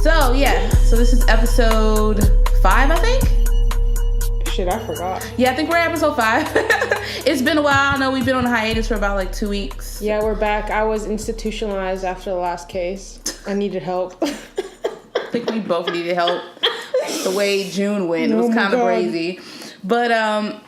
So this is episode 5, I think. Shit, I forgot. Yeah, I think we're at episode 5. It's been a while. I know we've been on a hiatus for about like 2 weeks. Yeah, we're back. I was institutionalized after the last case. I needed help. I think we both needed help. The way June went, it was kind of crazy. But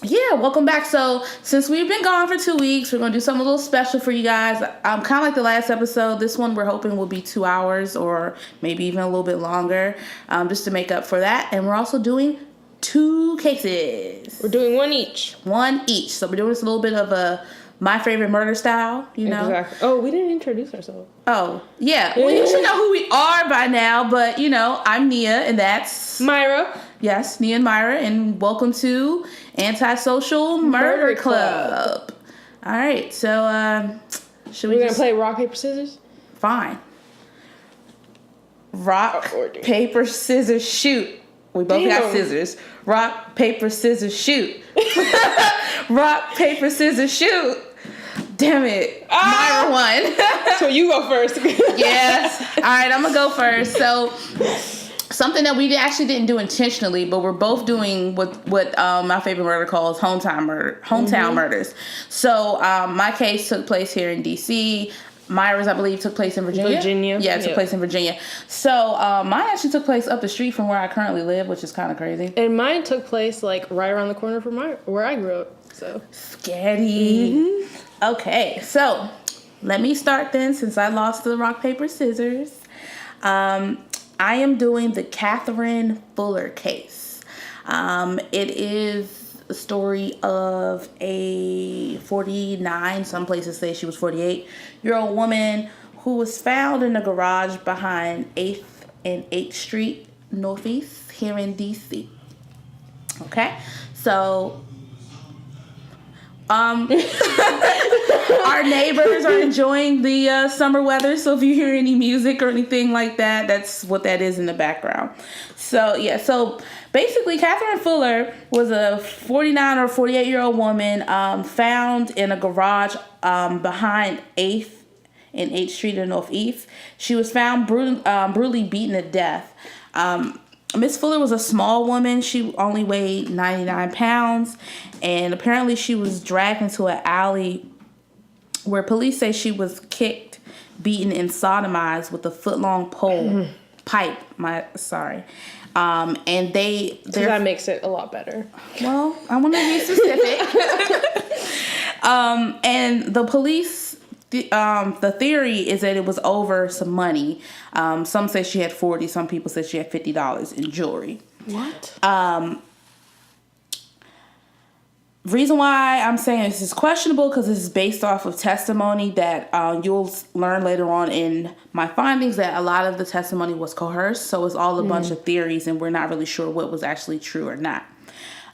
yeah, welcome back. So since we've been gone for 2 weeks, we're gonna do something a little special for you guys. Kind of like the last episode. This one we're hoping will be 2 hours or maybe even a little bit longer, just to make up for that. And we're also doing 2 cases. We're doing one each. One each. So we're doing this a little bit of a my favorite murder style, you know? Exactly. Oh, we didn't introduce ourselves. Oh, yeah. Well, you should know who we are by now, but, you know, I'm Nia, and that's... Myra. Yes, Nia and Myra, and welcome to Antisocial Murder Club. All right, so, should we We're gonna play rock, paper, scissors? Fine. Rock, paper, scissors, shoot. We both got scissors. Rock, paper, scissors, shoot. Rock, paper, scissors, shoot. Damn it. Myra won. So you go first. Yes. All right, I'm going to go first. So, something that we actually didn't do intentionally, but we're both doing what my favorite murder calls hometown murders. So, my case took place here in D.C., Myra's, I believe, took place in Virginia. Yeah, it took place in Virginia. So, mine actually took place up the street from where I currently live, which is kind of crazy. And mine took place, like, right around the corner from where I grew up, so. Scary. Mm-hmm. Okay, so, let me start then, since I lost the rock, paper, scissors. I am doing the Catherine Fuller case. It is the story of a 49, some places say she was 48-year-old woman who was found in a garage behind 8th and 8th Street Northeast here in D.C. Okay, so our neighbors are enjoying the summer weather, so if you hear any music or anything like that, that's what that is in the background. So yeah, so basically Catherine Fuller was a 49 or 48-year-old woman found in a garage behind 8th and 8th Street in Northeast. She was found brutally beaten to death. Miss Fuller was a small woman. She only weighed 99 pounds, and apparently she was dragged into an alley where police say she was kicked, beaten, and sodomized with a foot-long pipe. And that makes it a lot better. Well, I want to be specific. And the police. The theory is that it was over some money. Some say she had $40. Some people say she had $50 in jewelry. What? Reason why I'm saying this is questionable because this is based off of testimony that you'll learn later on in my findings that a lot of the testimony was coerced. So it's all a bunch of theories and we're not really sure what was actually true or not.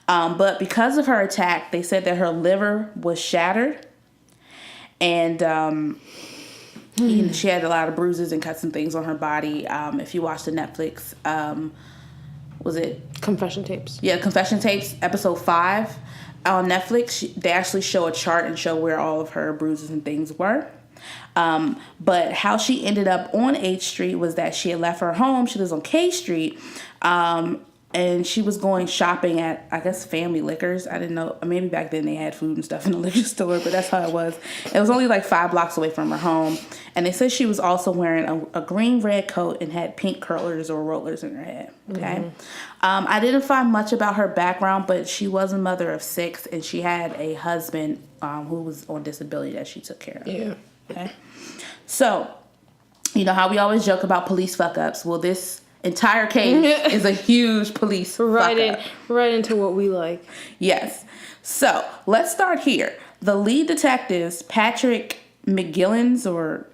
But because of her attack, they said that her liver was shattered. And she had a lot of bruises and cuts and things on her body. If you watch the Netflix, was it? Confession Tapes. Yeah, Confession Tapes, episode 5 on Netflix. They actually show a chart and show where all of her bruises and things were. But how she ended up on 8th Street was that she had left her home. She lives on K Street. And she was going shopping at, I guess, Family Liquors. I didn't know. Maybe back then they had food and stuff in the liquor store, but that's how it was. It was only like 5 blocks away from her home. And they said she was also wearing a green-red coat and had pink curlers or rollers in her head. Okay. I didn't find much about her background, but she was a mother of 6, and she had a husband who was on disability that she took care of. Yeah. Okay. So, you know how we always joke about police fuck-ups? Well, this entire case is a huge police fuck-up. Right into what we like. Yes. So, let's start here. The lead detectives, Patrick McGillens, or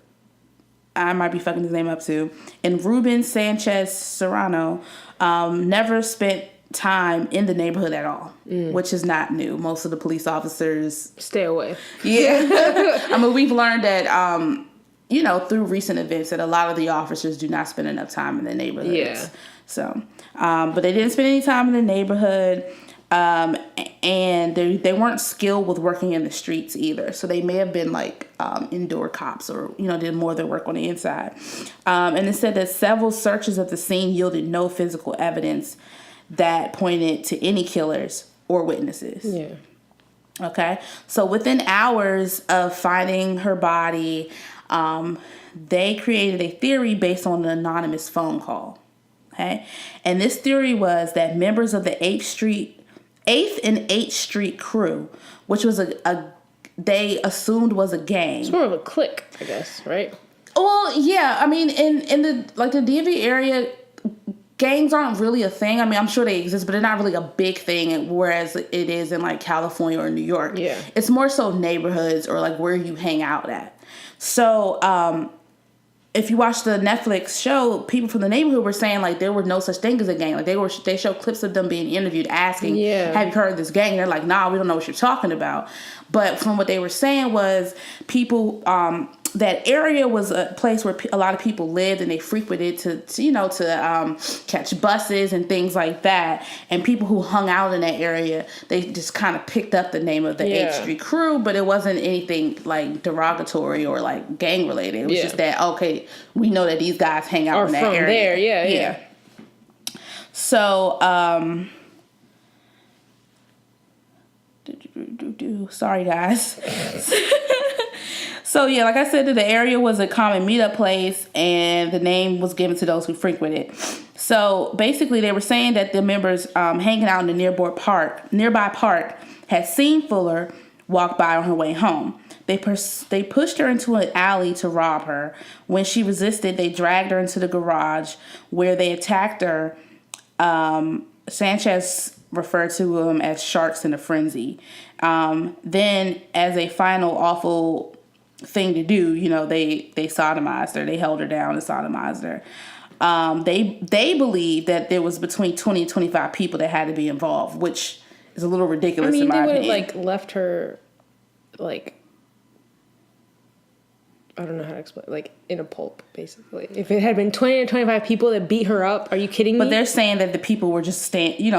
I might be fucking his name up too, and Ruben Sanchez Serrano, never spent time in the neighborhood at all, which is not new. Most of the police officers stay away. Yeah. I mean, we've learned that you know, through recent events that a lot of the officers do not spend enough time in the neighborhoods. Yeah. So, but they didn't spend any time in the neighborhood. And they weren't skilled with working in the streets either. So they may have been like indoor cops or, did more of their work on the inside. And it said that several searches of the scene yielded no physical evidence that pointed to any killers or witnesses. Yeah. Okay. So within hours of finding her body, they created a theory based on an anonymous phone call. Okay. And this theory was that members of the 8th and 8th Street crew, which was they assumed was a gang. It's more of a clique, I guess, right? Well, yeah. I mean, in the DMV area, gangs aren't really a thing. I mean, I'm sure they exist, but they're not really a big thing, whereas it is in like California or New York. Yeah. It's more so neighborhoods or like where you hang out at. So, if you watch the Netflix show, people from the neighborhood were saying like there were no such thing as a gang. Like they show clips of them being interviewed asking, have you heard of this gang? And they're like, nah, we don't know what you're talking about. But from what they were saying was people, that area was a place where a lot of people lived and they frequented to catch buses and things like that. And people who hung out in that area, they just kind of picked up the name of the 8th Street crew, but it wasn't anything like derogatory or like gang related. It was just that, okay, we know that these guys hang out in that area. Yeah. So, sorry guys. So yeah, like I said, the area was a common meetup place and the name was given to those who frequent it. So basically they were saying that the members hanging out in the nearby park had seen Fuller walk by on her way home. They pushed her into an alley to rob her. When she resisted, they dragged her into the garage where they attacked her. Sanchez referred to them as sharks in a frenzy. Then as a final awful thing to do, they sodomized her. They held her down and sodomized her. They believe that there was between 20 and 25 people that had to be involved, which is a little ridiculous in my opinion. They would have left her I don't know how to explain, in a pulp, basically. If it had been 20 or 25 people that beat her up, are you kidding me? But they're saying that the people were just standing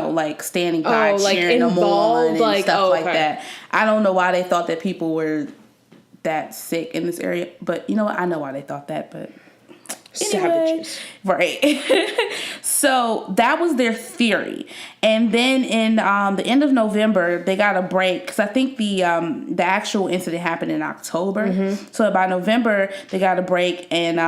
by, cheering them on and stuff like that. I don't know why they thought that people were that sick in this area, but you know what? I know why they thought that, but anyway. Savages. Right. So that was their theory. And then in the end of November, they got a break because I think the actual incident happened in October. Mm-hmm. So by November, they got a break and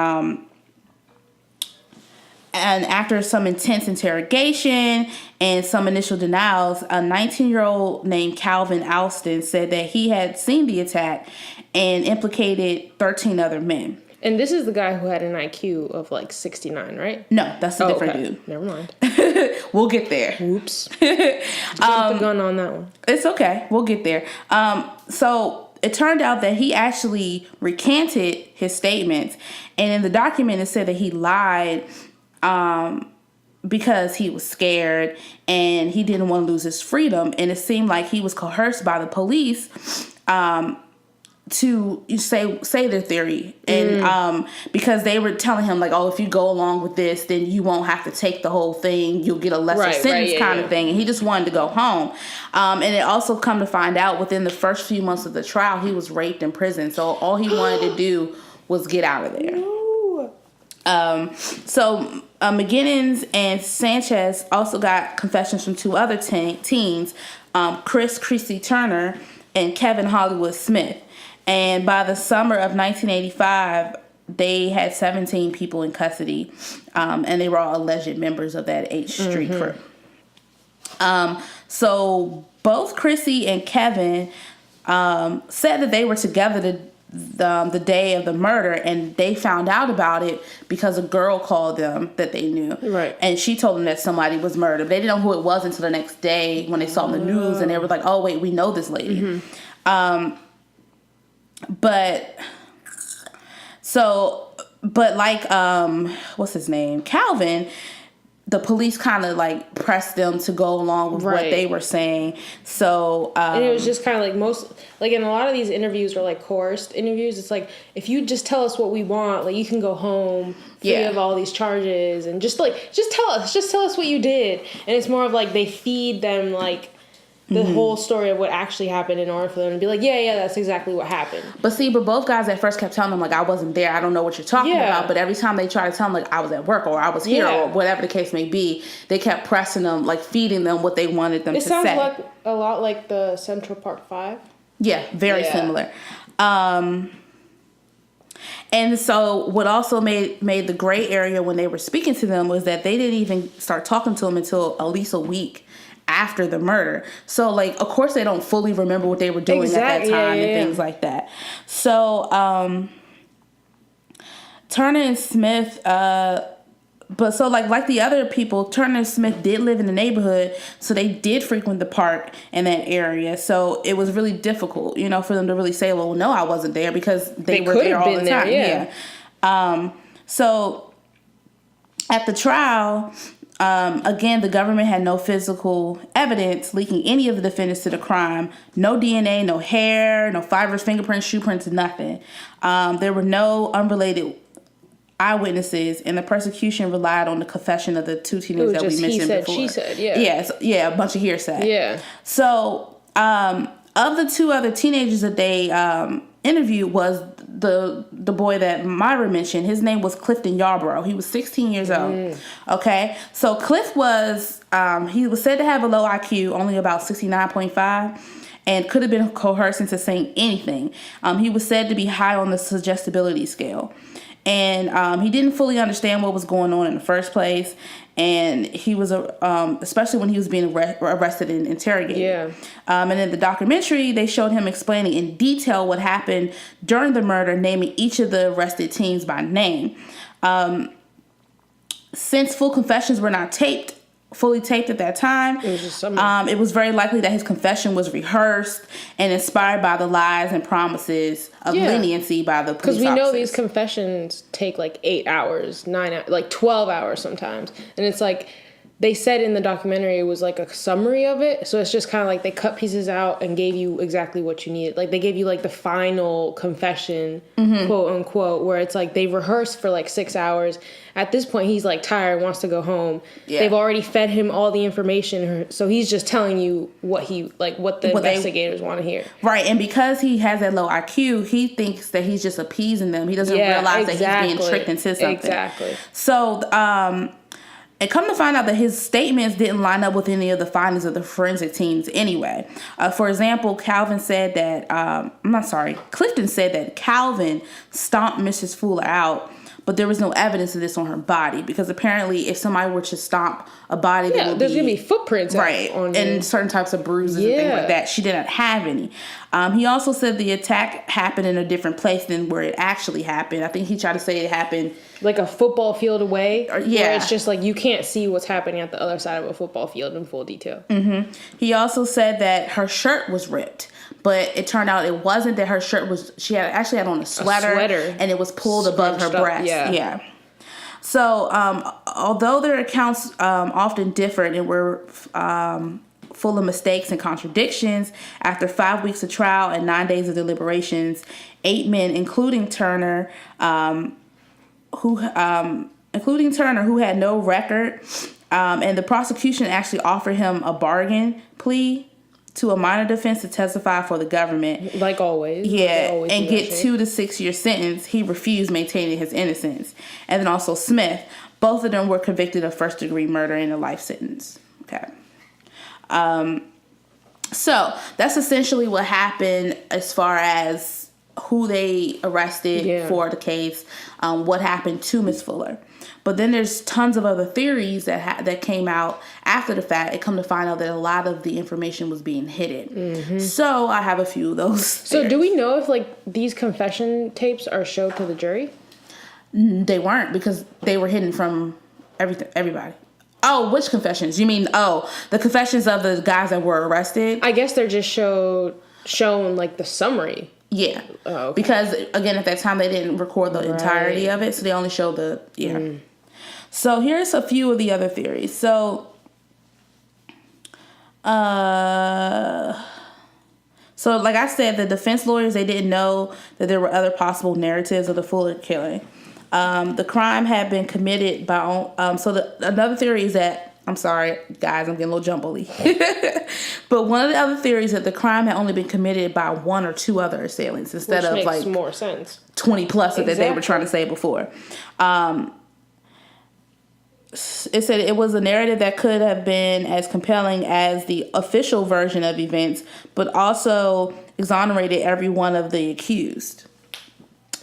after some intense interrogation and some initial denials, a 19-year-old named Calvin Alston said that he had seen the attack and implicated 13 other men. And this is the guy who had an IQ of 69, right? No, that's a different dude. Never mind. We'll get there. Whoops. Jump the gun on that one. It's okay. We'll get there. So it turned out that he actually recanted his statements. And in the document, it said that he lied because he was scared and he didn't want to lose his freedom. And it seemed like he was coerced by the police to say their theory. And because they were telling him if you go along with this, then you won't have to take the whole thing. You'll get a lesser sentence of thing. And he just wanted to go home. And it also come to find out within the first few months of the trial, he was raped in prison. So all he wanted to do was get out of there. So McGinnis and Sanchez also got confessions from two other teens, Chris Creasy Turner and Kevin Hollywood Smith. And by the summer of 1985, they had 17 people in custody, and they were all alleged members of that 8th Street crew. So both Chrissy and Kevin said that they were together the day of the murder, and they found out about it because a girl called them that they knew. Right. And she told them that somebody was murdered. They didn't know who it was until the next day when they saw the news, and they were like, oh, wait, we know this lady. What's his name? Calvin, the police kind of pressed them to go along with what they were saying. So, and it was just kind of in a lot of these interviews or coerced interviews, it's if you just tell us what we want, you can go home free of all these charges and just tell us what you did. And it's more of they feed them the whole story of what actually happened in order for them to be like, yeah, that's exactly what happened. But see, both guys at first kept telling them, like, I wasn't there. I don't know what you're talking about. But every time they try to tell them, like, I was at work or I was here or whatever the case may be, they kept pressing them, like, feeding them what they wanted them to say. It sounds like a lot like the Central Park 5. Yeah, very similar. And so what also made the gray area when they were speaking to them was that they didn't even start talking to them until at least a week after the murder. So, like, of course they don't fully remember what they were doing at that time and things like that. So, Turner and Smith, but so like the other people, Turner and Smith did live in the neighborhood, so they did frequent the park in that area. So it was really difficult, for them to really say, well, no, I wasn't there, because they were there all the time. So at the trial, again, the government had no physical evidence linking any of the defendants to the crime. No DNA, no hair, no fibers, fingerprints, shoe prints, nothing. There were no unrelated eyewitnesses, and the prosecution relied on the confession of the two teenagers that we mentioned before. She said, yeah. A bunch of hearsay. Yeah. So, of the two other teenagers that they interviewed was the boy that Myra mentioned. His name was Clifton Yarborough. He was 16 years old. Okay, so Cliff was he was said to have a low IQ, only about 69.5. And could have been coerced into saying anything. He was said to be high on the suggestibility scale. And he didn't fully understand what was going on in the first place. And he was, especially when he was being arrested and interrogated. Yeah. And in the documentary, they showed him explaining in detail what happened during the murder, naming each of the arrested teens by name. Since full confessions were not fully taped at that time, it was very likely that his confession was rehearsed and inspired by the lies and promises of leniency by the police officers. Because we know these confessions take like 8 hours, 9 hours, like 12 hours sometimes. And it's like, they said in the documentary it was like a summary of it. So it's just kind of like they cut pieces out and gave you exactly what you needed. Like they gave you like the final confession, quote unquote, where it's like they rehearsed for like 6 hours. At this point, he's like tired, wants to go home. Yeah. They've already fed him all the information. So he's just telling you what the investigators want to hear. Right. And because he has that low IQ, he thinks that he's just appeasing them. He doesn't realize that he's being tricked into something. Exactly. So, and come to find out that his statements didn't line up with any of the findings of the forensic teams anyway. For example, Clifton said that Calvin stomped Mrs. Fuller out, but there was no evidence of this on her body, because apparently if somebody were to stomp a body, there's going to be footprints on and certain types of bruises and things like that. She didn't have any. He also said the attack happened in a different place than where it actually happened. I think he tried to say it happened like a football field away. Where it's just like you can't see what's happening at the other side of a football field in full detail. Mm-hmm. He also said that her shirt was ripped, but it turned out it wasn't, that her shirt was, she actually had on a sweater and it was pulled above her breast. Yeah. So, although their accounts often differed and were full of mistakes and contradictions, after 5 weeks of trial and 9 days of deliberations, 8 men, including Turner, who had no record, and the prosecution actually offered him a bargain plea to a minor defense to testify for the government. Like always. Yeah, and get 2 to 6 year sentence. He refused, maintaining his innocence. And then also Smith. Both of them were convicted of first degree murder and a life sentence. Okay. So that's essentially what happened as far as who they arrested for the case, what happened to Miss Fuller. But then there's tons of other theories that came out after the fact. It come to find out that a lot of the information was being hidden. Mm-hmm. So I have a few of those. So do we know if these confession tapes are showed to the jury? They weren't, because they were hidden from everybody. Oh, which confessions? You mean, the confessions of the guys that were arrested? I guess they're just shown the summary. Yeah. Oh, okay. Because, again, at that time, they didn't record the entirety of it, so they only showed the, So here's a few of the other theories. So, like I said, the defense lawyers, they didn't know that there were other possible narratives of the Fuller killing. The crime had been committed by, another theory is that I'm sorry, guys, I'm getting a little jumbly. But one of the other theories that the crime had only been committed by one or two other assailants instead Which of makes like more sense. 20 plus that they were trying to say before. It said it was a narrative that could have been as compelling as the official version of events, but also exonerated every one of the accused.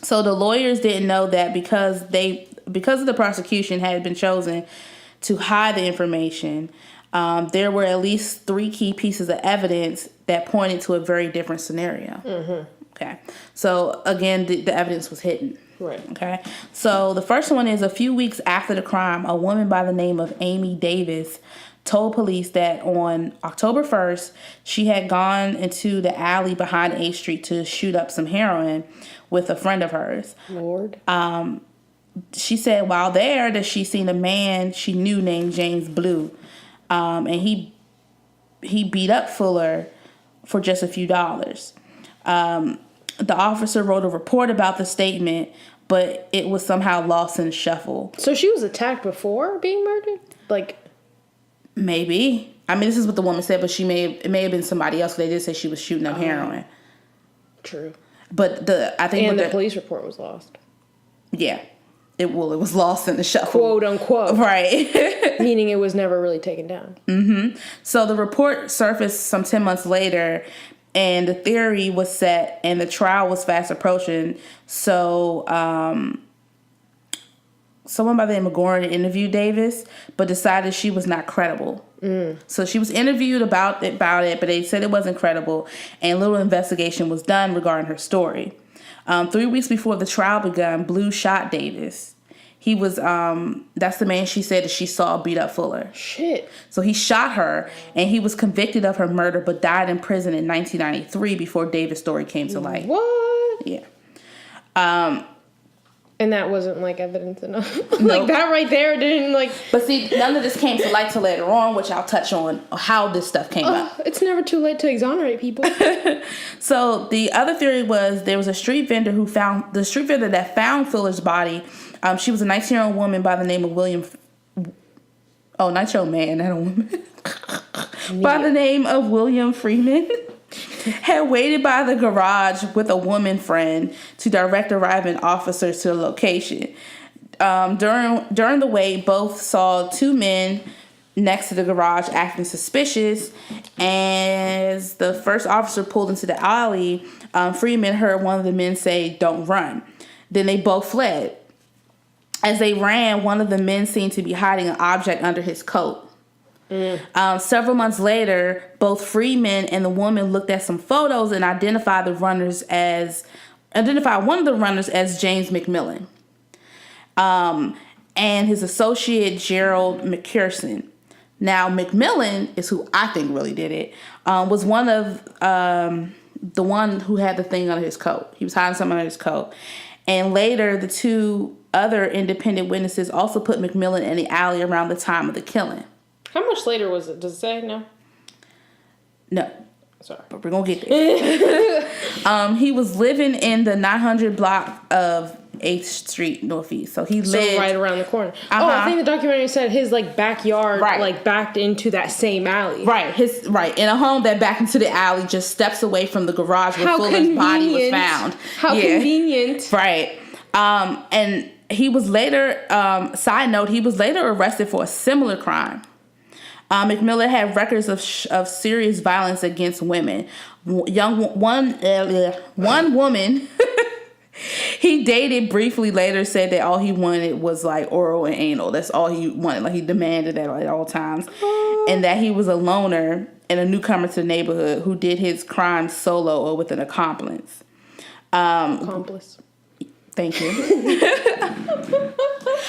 So the lawyers didn't know that because of the prosecution had been chosen to hide the information, there were at least 3 key pieces of evidence that pointed to a very different scenario. Mm-hmm. Okay. So again, the evidence was hidden. Right. Okay. So the first one is a few weeks after the crime, a woman by the name of Amy Davis told police that on October 1st, she had gone into the alley behind 8th Street to shoot up some heroin with a friend of hers. Lord. She said while there that she seen a man she knew named James Blue. And he beat up Fuller for just a few dollars. The officer wrote a report about the statement, but it was somehow lost in the shuffle. So she was attacked before being murdered? Like, maybe. I mean, this is what the woman said, but it may have been somebody else. They did say she was shooting up heroin. True. But the police report was lost. Yeah. It was lost in the shuffle. Quote unquote. Right. Meaning it was never really taken down. Mm-hmm. So the report surfaced some 10 months later, and the theory was set, and the trial was fast approaching. So someone by the name of Gordon interviewed Davis, but decided she was not credible. So she was interviewed about it, but they said it wasn't credible, and little investigation was done regarding her story. 3 weeks before the trial began, Blue shot Davis. He was, that's the man she said that she saw beat up Fuller. Shit. So he shot her, and he was convicted of her murder, but died in prison in 1993 before Davis' story came to light. What? Yeah. And that wasn't, like, evidence enough. Nope. Like, that right there didn't, like... But see, none of this came to light till later on, which I'll touch on how this stuff came up. It's never too late to exonerate people. So the other theory was there was a street vendor that found Fuller's body. She was a 19-year-old woman by the name of 19-year-old man, not a woman. By the name of William Freeman. Had waited by the garage with a woman friend to direct arriving officers to the location. During the wait, both saw 2 men next to the garage acting suspicious. As the first officer pulled into the alley, Freeman heard one of the men say, "Don't run." Then they both fled. As they ran, one of the men seemed to be hiding an object under his coat. Several months later, both Freeman and the woman looked at some photos and identified one of the runners as James McMillan, and his associate Gerald McPherson. Now, McMillan is who I think really did it. Was one of the one who had the thing under his coat. He was hiding something under his coat, and later the 2 other independent witnesses also put McMillan in the alley around the time of the killing. How much later was it? Does it say? No? No. Sorry. But we're going to get there. He was living in the 900 block of 8th Street Northeast. So he lived right around the corner. Oh, I think the documentary said his backyard backed into that same alley. Right. In a home that backed into the alley just steps away from the garage where Fuller's body was found. How convenient. Right. And he was later, side note, he was later arrested for a similar crime. McMillan had records of serious violence against women. One woman he dated briefly later said that all he wanted was like oral and anal. That's all he wanted. Like he demanded that at all times. And that he was a loner and a newcomer to the neighborhood who did his crimes solo or with an accomplice. Accomplice. Thank you.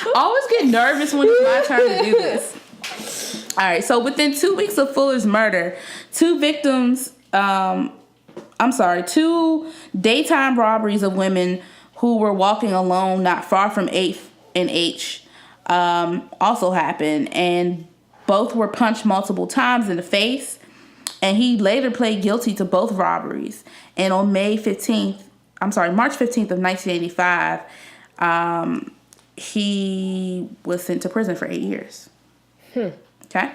I always get nervous when it's my turn to do this. All right, so within 2 weeks of Fuller's murder, 2 daytime robberies of women who were walking alone not far from 8th and H also happened, and both were punched multiple times in the face, and he later pled guilty to both robberies. And on March 15th of 1985, he was sent to prison for 8 years. Okay?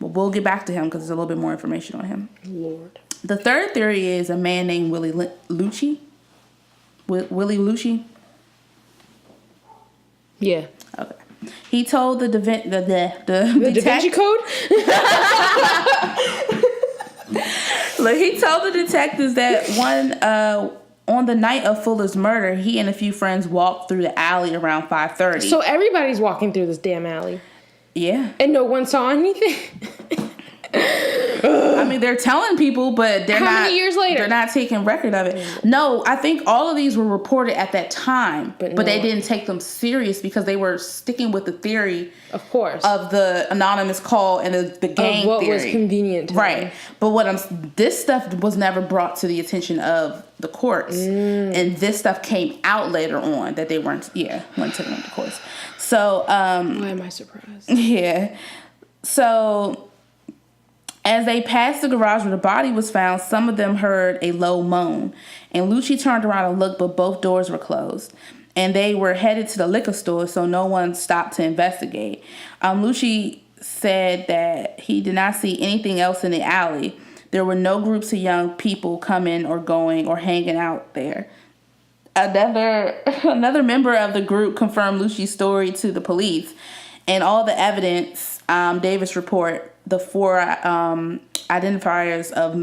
But we'll get back to him because there's a little bit more information on him. Lord. The third theory is a man named Willie Lucci. Willie Lucci? Yeah. Okay. He told the Da Vinci Code? Look, he told the detectives that on the night of Fuller's murder, he and a few friends walked through the alley around 5:30. So everybody's walking through this damn alley. Yeah. And no one saw anything? I mean, they're telling people, but they're not. How many years later? They're not taking record of it. No, I think all of these were reported at that time, but they didn't take them serious because they were sticking with the theory, of course, of the anonymous call and the gang what theory. Was convenient to right? them. But this stuff was never brought to the attention of the courts, and this stuff came out later on that they weren't taking up the courts. So, why am I surprised? Yeah, so. As they passed the garage where the body was found, some of them heard a low moan. And Lucci turned around and looked, but both doors were closed. And they were headed to the liquor store, so no one stopped to investigate. Lucci said that he did not see anything else in the alley. There were no groups of young people coming or going or hanging out there. Another member of the group confirmed Lucci's story to the police. And all the evidence, Davis report, the four identifiers of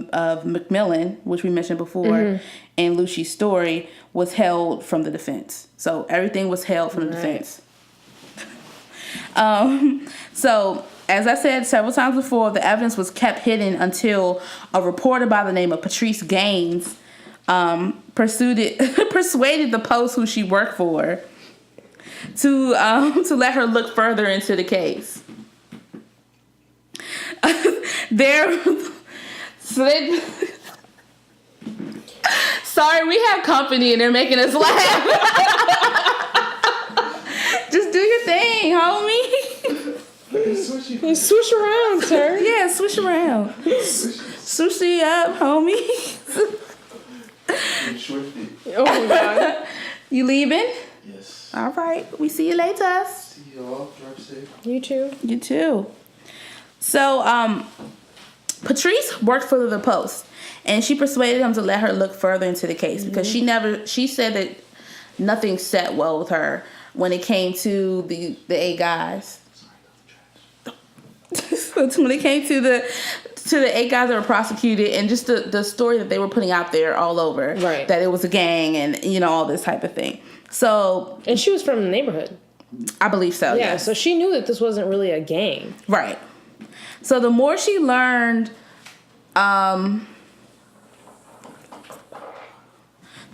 McMillan, which we mentioned before, and Lucci's story, was held from the defense. So everything was held from the defense. So, as I said several times before, the evidence was kept hidden until a reporter by the name of Patrice Gaines persuaded the Post, who she worked for, to let her look further into the case. Sorry, we have company and they're making us laugh. Just do your thing, homie. Swish around, sir. Yeah, swish around. Swoosh it up, homie. Oh my god. You leaving? Yes. All right. We see you later. See y'all. Drive safe. You too. You too. So, Patrice worked for the Post, and she persuaded him to let her look further into the case because she said that nothing set well with her when it came to the 8 guys. When it came to the 8 guys that were prosecuted, and just the story that they were putting out there all over, right? That it was a gang and all this type of thing. So, and she was from the neighborhood. I believe so. Yeah, yes. so she knew that this wasn't really a gang, right? So the more she learned, the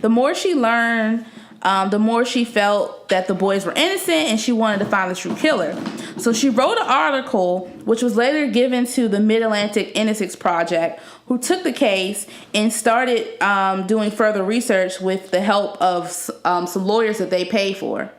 more she felt that the boys were innocent, and she wanted to find the true killer. So she wrote an article, which was later given to the Mid-Atlantic Innocence Project, who took the case and started doing further research with the help of some lawyers that they paid for.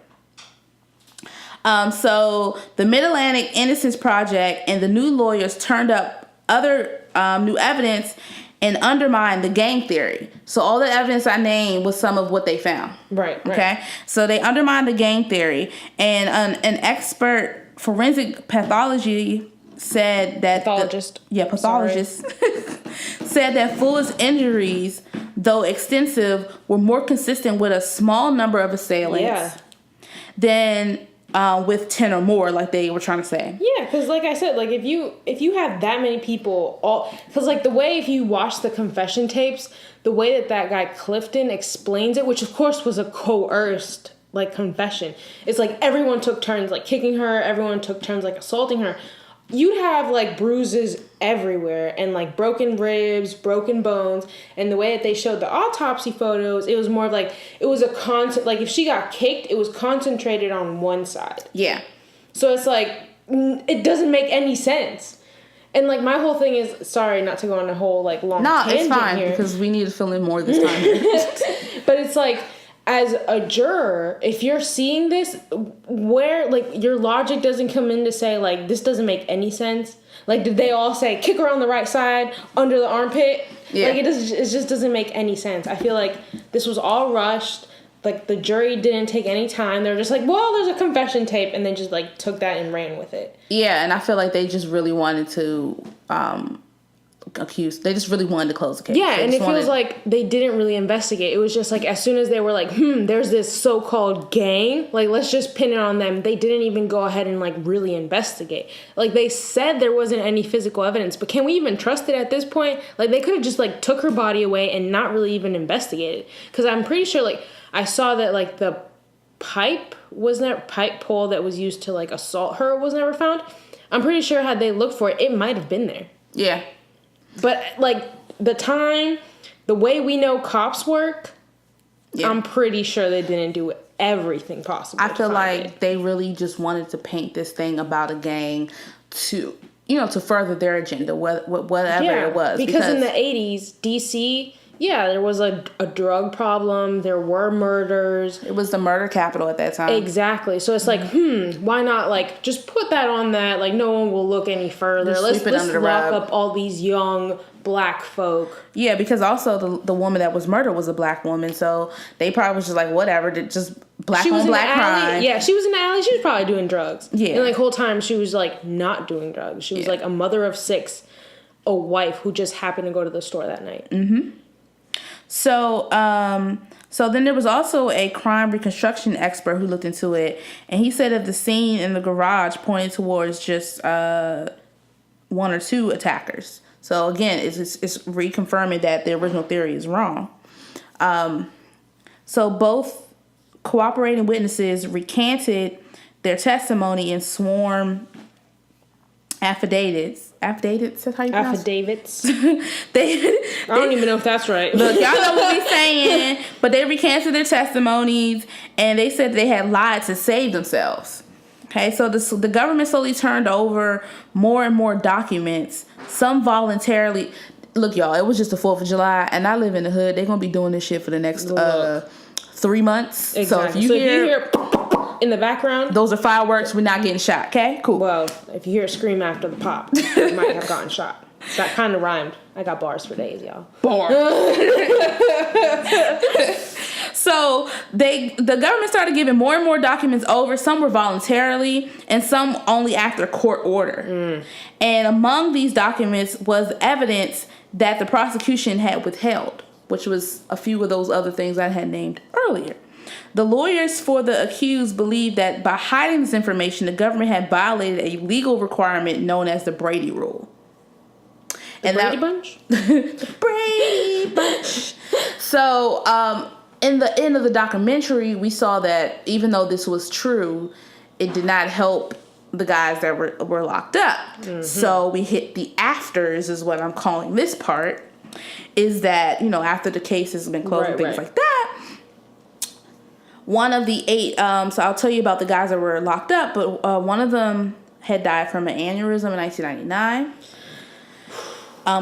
So the Mid-Atlantic Innocence Project and the new lawyers turned up other new evidence and undermined the gang theory. So all the evidence I named was some of what they found. Right. Okay. So they undermined the gang theory, and an expert forensic pathology said that pathologist said that Fuller's injuries, though extensive, were more consistent with a small number of assailants than with 10 or more, like they were trying to say. Yeah, because like I said, like if you have that many people, because like the way, if you watch the confession tapes, the way that guy Clifton explains it, which of course was a coerced like confession, it's like everyone took turns like kicking her, everyone took turns like assaulting her. You'd have like bruises everywhere and like broken ribs, broken bones. And the way that they showed the autopsy photos, it was more of like, it was a like if she got kicked, it was concentrated on one side. Yeah. So it's like, it doesn't make any sense. And like my whole thing is, sorry not to go on a whole like long tangent it's fine here, because we need to fill in more this time. But it's like, as a juror, if you're seeing this, where, like, your logic doesn't come in to say, like, this doesn't make any sense. Like, did they all say, kick her on the right side, under the armpit? Yeah. Like, it just doesn't make any sense. I feel like this was all rushed. like the jury didn't take any time. They were just like, well, there's a confession tape, and then just like took that and ran with it. Yeah, and I feel like they just really wanted to they just really wanted to close the case. Yeah, and it feels like they didn't really investigate. It was just like as soon as they were like, there's this so-called gang, like let's just pin it on them. They didn't even go ahead and like really investigate. Like they said there wasn't any physical evidence, but can we even trust it at this point? Like they could have just like took her body away and not really even investigated. Because I'm pretty sure like I saw that like the pipe pole that was used to like assault her was never found. I'm pretty sure had they looked for it, it might have been there. Yeah. But, like, the way we know cops work, yeah. I'm pretty sure they didn't do everything possible. I feel like they really just wanted to paint this thing about a gang to further their agenda, whatever it was. Because in the 80s, D.C., yeah, there was a drug problem. There were murders. It was the murder capital at that time. Exactly. So it's like, why not, like, just put that on that? Like, no one will look any further. Let's lock up all these young black folk. Yeah, because also the woman that was murdered was a black woman. So they probably was just like, whatever, just black on black crime. Yeah, she was in the alley. She was probably doing drugs. Yeah. And, like, whole time she was, like, not doing drugs. She was, like, a mother of 6, a wife who just happened to go to the store that night. Mm-hmm. So then there was also a crime reconstruction expert who looked into it, and he said that the scene in the garage pointed towards just 1 or 2 attackers. So again, it's reconfirming that the original theory is wrong. So both cooperating witnesses recanted their testimony in sworn affidavits. Affidavits? That's how you pronounce it? Affidavits. I don't even know if that's right. Look, y'all know what we're saying. But they recanted their testimonies, and they said they had lied to save themselves. Okay, so the government slowly turned over more and more documents. Some voluntarily. Look, y'all, it was just the 4th of July, and I live in the hood. They're going to be doing this shit for the next 3 months. Exactly. So if you hear in the background, those are fireworks. We're not getting shot. Okay, cool. Well, if you hear a scream after the pop, you might have gotten shot. That kind of rhymed. I got bars for days, y'all. Bars. So the government started giving more and more documents over. Some were voluntarily, and some only after court order. And among these documents was evidence that the prosecution had withheld, which was a few of those other things I had named earlier. The lawyers for the accused believed that by hiding this information, the government had violated a legal requirement known as the Brady Rule. The Brady Bunch? The Brady Bunch. So, in the end of the documentary, we saw that even though this was true, it did not help the guys that were locked up. Mm-hmm. So we hit the afters, is what I'm calling this part, is that, after the case has been closed and things like that, one of the 8, so I'll tell you about the guys that were locked up, but one of them had died from an aneurysm in 1999.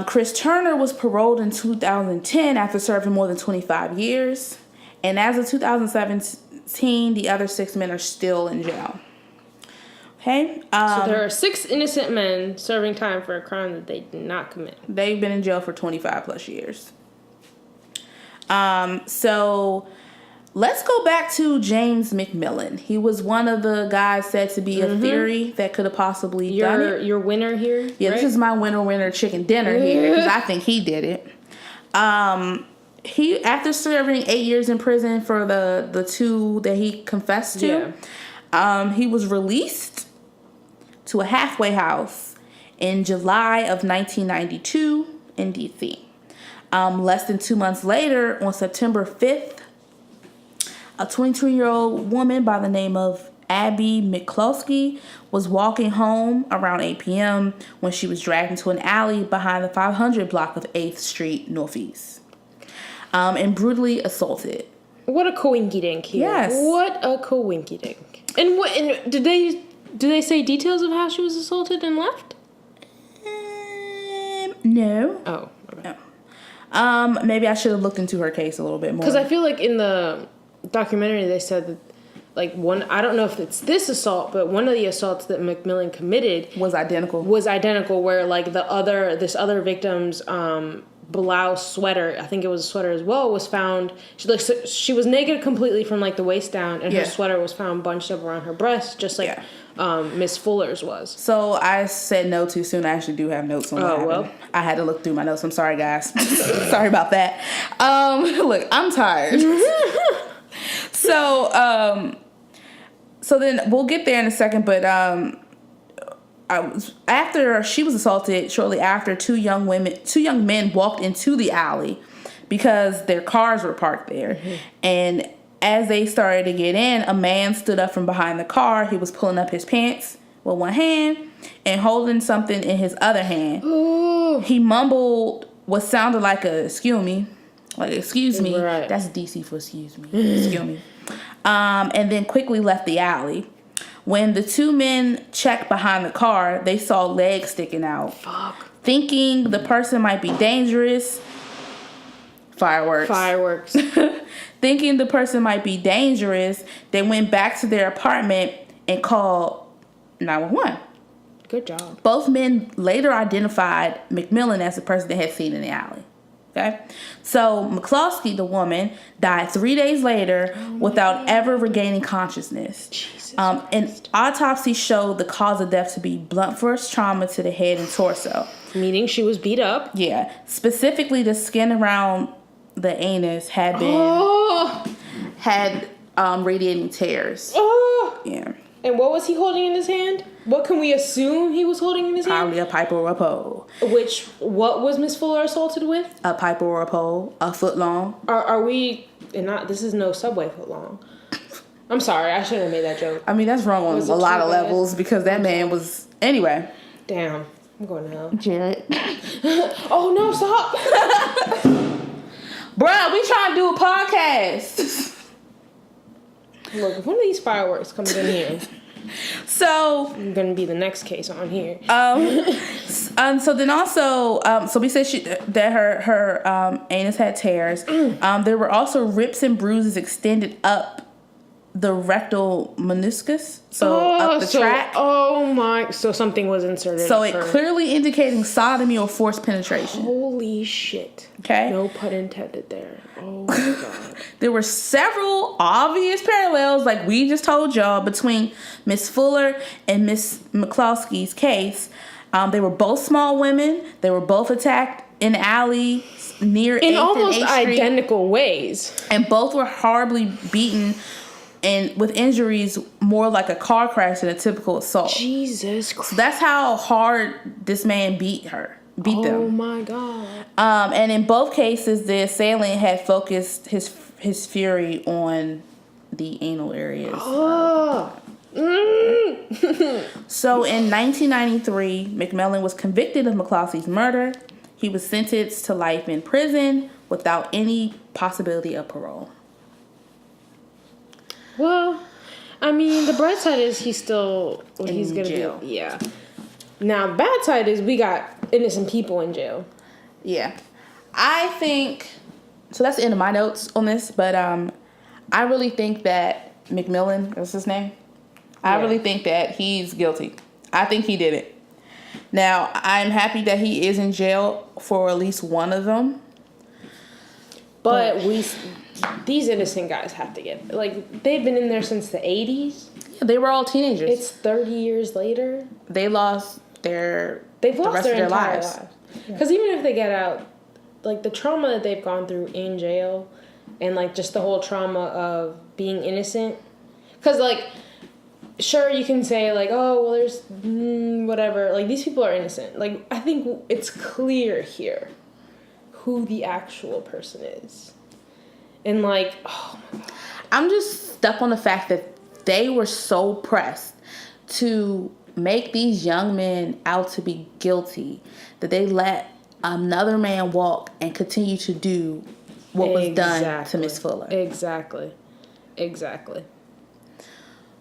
Chris Turner was paroled in 2010 after serving more than 25 years. And as of 2017, the other 6 men are still in jail. Okay? So there are 6 innocent men serving time for a crime that they did not commit. They've been in jail for 25 plus years. So let's go back to James McMillan. He was one of the guys said to be a theory that could have possibly done it. Your winner here? Yeah, right? This is my winner chicken dinner here, because I think he did it. He, after serving 8 years in prison for the 2 that he confessed to, he was released to a halfway house in July of 1992 in D.C. Less than 2 months later, on September 5th, a 22-year-old woman by the name of Abby McCloskey was walking home around 8 p.m. when she was dragged into an alley behind the 500 block of 8th Street Northeast and brutally assaulted. What a coinky-dink here. Yes. What a coinky-dink. And did they say details of how she was assaulted and left? No. Oh. Okay. No. Maybe I should have looked into her case a little bit more. Because I feel like in the documentary they said that I don't know if it's this assault, but one of the assaults that McMillan committed was identical, where like this other victim's blouse sweater, I think it was a sweater as well, was found. She was naked completely from like the waist down, and her sweater was found bunched up around her breast, just like Miss Fuller's was. So I said no too soon. I actually do have notes on that. Oh, well. I had to look through my notes. I'm sorry, guys. Sorry about that. Look, I'm tired. So then we'll get there in a second, but after she was assaulted, shortly after, two young men walked into the alley because their cars were parked there. Mm-hmm. And as they started to get in, a man stood up from behind the car. He was pulling up his pants with one hand and holding something in his other hand. Ooh. He mumbled what sounded like a excuse me. Like, excuse me. Right. That's DC for excuse me. Excuse me. And then quickly left the alley. When the two men checked behind the car, they saw legs sticking out. Fuck. Thinking the person might be dangerous. Fireworks. Thinking the person might be dangerous, they went back to their apartment and called 911. Good job. Both men later identified McMillan as the person they had seen in the alley. Okay? So McCloskey, the woman, died 3 days later without ever regaining consciousness. Jesus an autopsy showed the cause of death to be blunt force trauma to the head and torso. Meaning she was beat up. Yeah. Specifically, the skin around the anus had radiating tears. Oh. Yeah. And what was he holding in his hand? What can we assume he was holding in his hand? Probably a pipe or a pole. What was Miss Fuller assaulted with? A pipe or a pole, a foot long. Are we, and not, this is no Subway foot long. I'm sorry, I shouldn't have made that joke. I mean, that's wrong on a lot of levels because that man was, anyway. Damn, I'm going to hell. Jared. Oh no, stop. Bruh, we trying to do a podcast. Look, if one of these fireworks comes in here, so I'm gonna be the next case on here. So then also, so we said that her anus had tears. There were also rips and bruises extended up the rectal meniscus, up the tract. Oh my! So something was inserted. So it clearly indicating sodomy or forced penetration. Holy shit! Okay. No pun intended there. Oh my god. There were several obvious parallels, like we just told y'all, between Miss Fuller and Miss McCloskey's case. They were both small women. They were both attacked in the alley near 8th and 8th Street. In almost identical ways. And both were horribly beaten and with injuries more like a car crash than a typical assault. Jesus Christ. So that's how hard this man beat them. Oh my God. And in both cases, the assailant had focused his fury on the anal areas. Oh. So in 1993, McMillan was convicted of McCloskey's murder. He was sentenced to life in prison without any possibility of parole. Well, I mean, the bright side is he's going to jail. Be, yeah. Now, the bad side is we got innocent people in jail. Yeah. I think, so that's the end of my notes on this, but I really think that McMillan, that's his name? I really think that he's guilty. I think he did it. Now, I'm happy that he is in jail for at least one of them. But these innocent guys have to get, like, they've been in there since the 80s. Yeah, they were all teenagers. It's 30 years later. They lost the rest of their lives. Because even if they get out, like, the trauma that they've gone through in jail and, like, just the whole trauma of being innocent. Because, like, sure, you can say, like, oh, well, there's whatever. Like, these people are innocent. Like, I think it's clear here who the actual person is. And, like, oh, my God. I'm just stuck on the fact that they were so pressed to make these young men out to be guilty that they let another man walk and continue to do what was done to Miss Fuller. Exactly.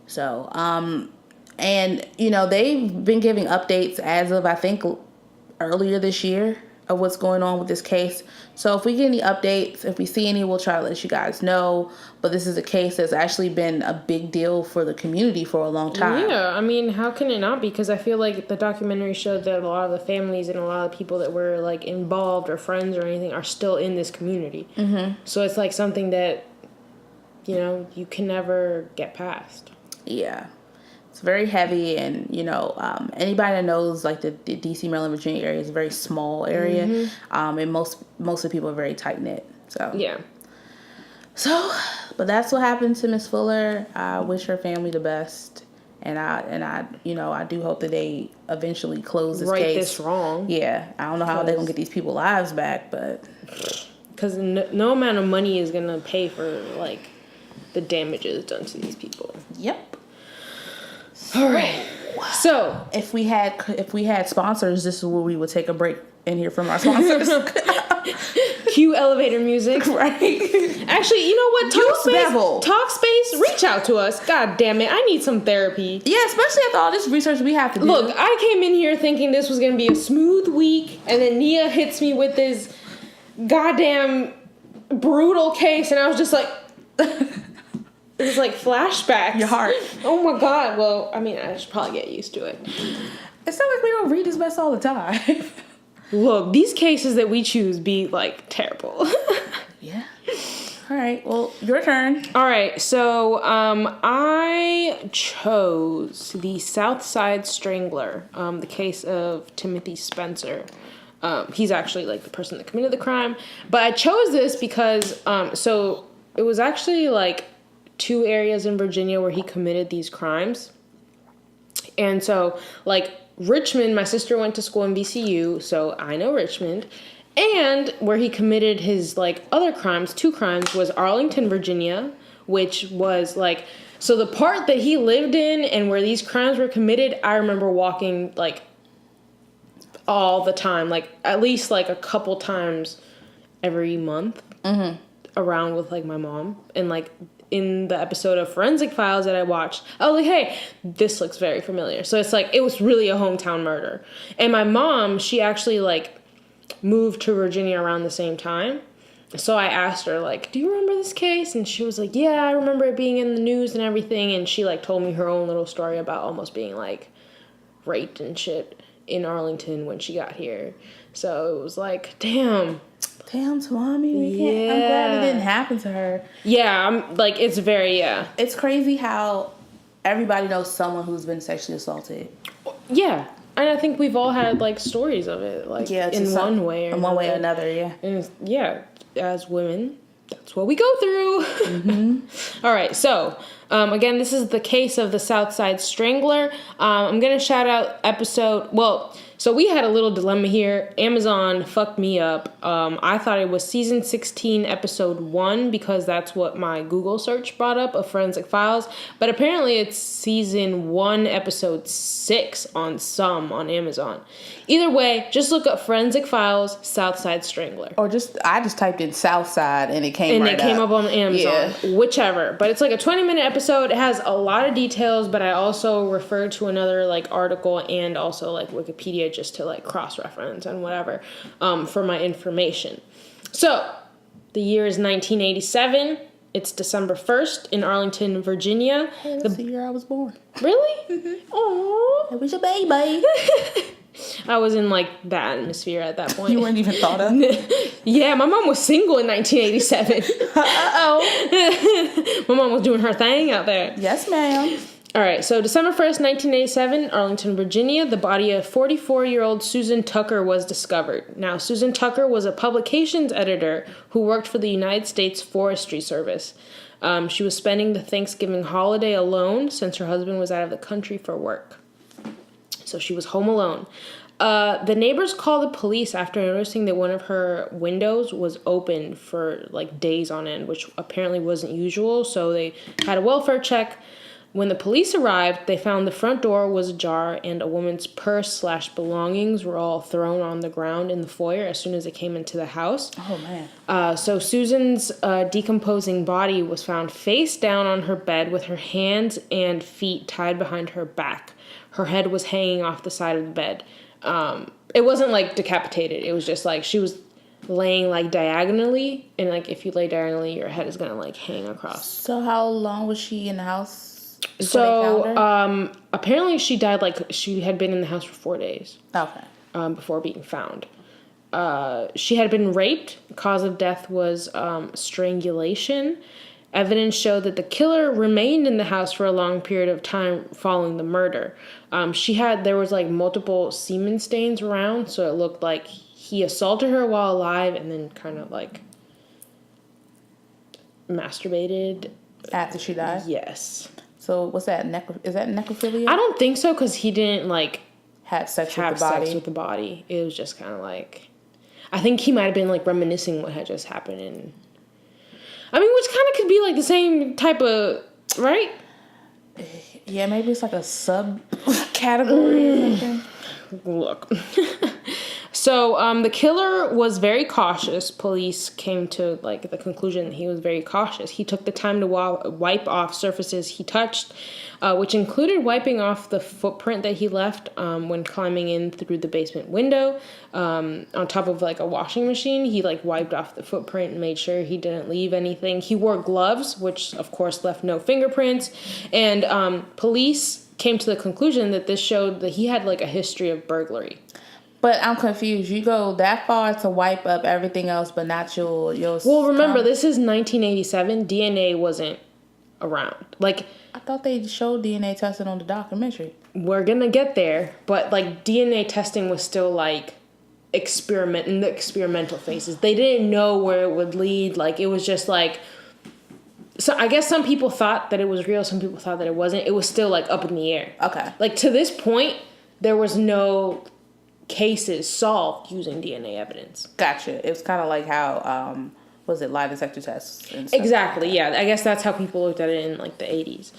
So, and, you know, they've been giving updates as of, I think, earlier this year. of what's going on with this case. So if we get any updates, if we see any, we'll try to let you guys know. But this is a case that's actually been a big deal for the community for a long time. Yeah, I mean, how can it not be? Because I feel like the documentary showed that a lot of the families and a lot of the people that were, like, involved or friends or anything are still in this community. Mm-hmm. So it's, like, something that, you know, you can never get past. Yeah. It's very heavy, and, you know, anybody that knows, like, the D.C., Maryland, Virginia area is a very small area, mm-hmm. And most of the people are very tight-knit, so. Yeah. So, but that's what happened to Miss Fuller. I wish her family the best, and I, you know, I do hope that they eventually close this case. Right this wrong. Yeah, I don't know how they're going to get these people's lives back, but. Because no amount of money is going to pay for, like, the damages done to these people. Yep. All right. So if we had sponsors, this is where we would take a break and hear from our sponsors. Cue elevator music. Right. Actually, you know what? Talkspace, reach out to us. God damn it. I need some therapy. Yeah, especially after all this research we have to do. Look, I came in here thinking this was going to be a smooth week, and then Nia hits me with this goddamn brutal case, and I was just like... It was like flashbacks. Your heart. Oh my God. Well, I mean, I should probably get used to it. It's not like we don't read this mess all the time. Look, these cases that we choose be like terrible. Yeah. All right. Well, your turn. All right. So I chose the Southside Strangler, the case of Timothy Spencer. He's actually like the person that committed the crime. But I chose this because, so it was actually like 2 areas in Virginia where he committed these crimes. And so, like, Richmond, my sister went to school in VCU, so I know Richmond. And where he committed his, like, other crimes, 2 crimes, was Arlington, Virginia, which was, like... So the part that he lived in and where these crimes were committed, I remember walking, like, all the time. Like, at least, like, a couple times every month. Mm-hmm. Around with, like, my mom. And, like... in the episode of Forensic Files that I watched, I was like, hey, this looks very familiar. So it's like, it was really a hometown murder. And my mom, she actually, like, moved to Virginia around the same time. So I asked her, like, do you remember this case? And she was like, yeah, I remember it being in the news and everything. And she, like, told me her own little story about almost being, like, raped and shit in Arlington when she got here. So it was like, damn, Swami. Yeah. I'm glad it didn't happen to her. Yeah, I'm like, it's very, yeah. It's crazy how everybody knows someone who's been sexually assaulted. Yeah. And I think we've all had, like, stories of it, like, in one way or another, yeah. And, yeah, as women, that's what we go through. Mm-hmm. All right, so, again, this is the case of the Southside Strangler. I'm going to shout out episode, well... So we had a little dilemma here. Amazon fucked me up. I thought it was season 16, episode 1, because that's what my Google search brought up of Forensic Files. But apparently it's season 1, episode 6 on Amazon. Either way, just look up Forensic Files, Southside Strangler. Or I just typed in Southside and it came right up. And it came up on Amazon. Yeah. Whichever. But it's like a 20-minute episode. It has a lot of details, but I also referred to another, like, article and also, like, Wikipedia just to, like, cross-reference and whatever for my information. So, the year is 1987. It's December 1st in Arlington, Virginia. Hey, that's the year I was born. Really? Mm-hmm. Aww. It was your baby. I was in, like, that atmosphere at that point. You weren't even thought of? Yeah, my mom was single in 1987. Uh-oh. My mom was doing her thing out there. Yes, ma'am. All right, so December 1st, 1987, Arlington, Virginia, the body of 44-year-old Susan Tucker was discovered. Now, Susan Tucker was a publications editor who worked for the United States Forestry Service. She was spending the Thanksgiving holiday alone since her husband was out of the country for work. So she was home alone. The neighbors called the police after noticing that one of her windows was open for, like, days on end, which apparently wasn't usual, so they had a welfare check. When the police arrived, they found the front door was ajar and a woman's purse/belongings were all thrown on the ground in the foyer as soon as they came into the house. Oh, man. So Susan's decomposing body was found face down on her bed with her hands and feet tied behind her back. Her head was hanging off the side of the bed. It wasn't like decapitated. It was just like she was laying like diagonally, and like if you lay diagonally, your head is gonna like hang across. So how long was she in the house? So apparently she died like she had been in the house for 4 days. Okay. Before being found. She had been raped. The cause of death was strangulation. Evidence showed that the killer remained in the house for a long period of time following the murder. There was like multiple semen stains around, so it looked like he assaulted her while alive and then kind of like masturbated. After she died? Yes. So what's that? Is that necrophilia? I don't think so, because he didn't like have sex with the body. It was just kind of like, I think he might have been like reminiscing what had just happened, and I mean, which kind of could be like the same type of, right? Yeah, maybe it's like a subcategory or something. Look. So, the killer was very cautious. Police came to, like, the conclusion that he was very cautious. He took the time to wipe off surfaces he touched, which included wiping off the footprint that he left when climbing in through the basement window. On top of, like, a washing machine, he, like, wiped off the footprint and made sure he didn't leave anything. He wore gloves, which, of course, left no fingerprints. And police came to the conclusion that this showed that he had, like, a history of burglary. But I'm confused. You go that far to wipe up everything else, but not your. Well, remember, this is 1987. DNA wasn't around. Like, I thought they showed DNA testing on the documentary. We're gonna get there, but like DNA testing was still like in the experimental phases. They didn't know where it would lead. Like, it was just like. So I guess some people thought that it was real. Some people thought that it wasn't. It was still like up in the air. Okay. Like, to this point, there was no cases solved using DNA evidence. Gotcha. It was kind of like how, was it lie detector tests? And stuff Exactly, like that. yeah. I guess that's how people looked at it in, like, the 80s.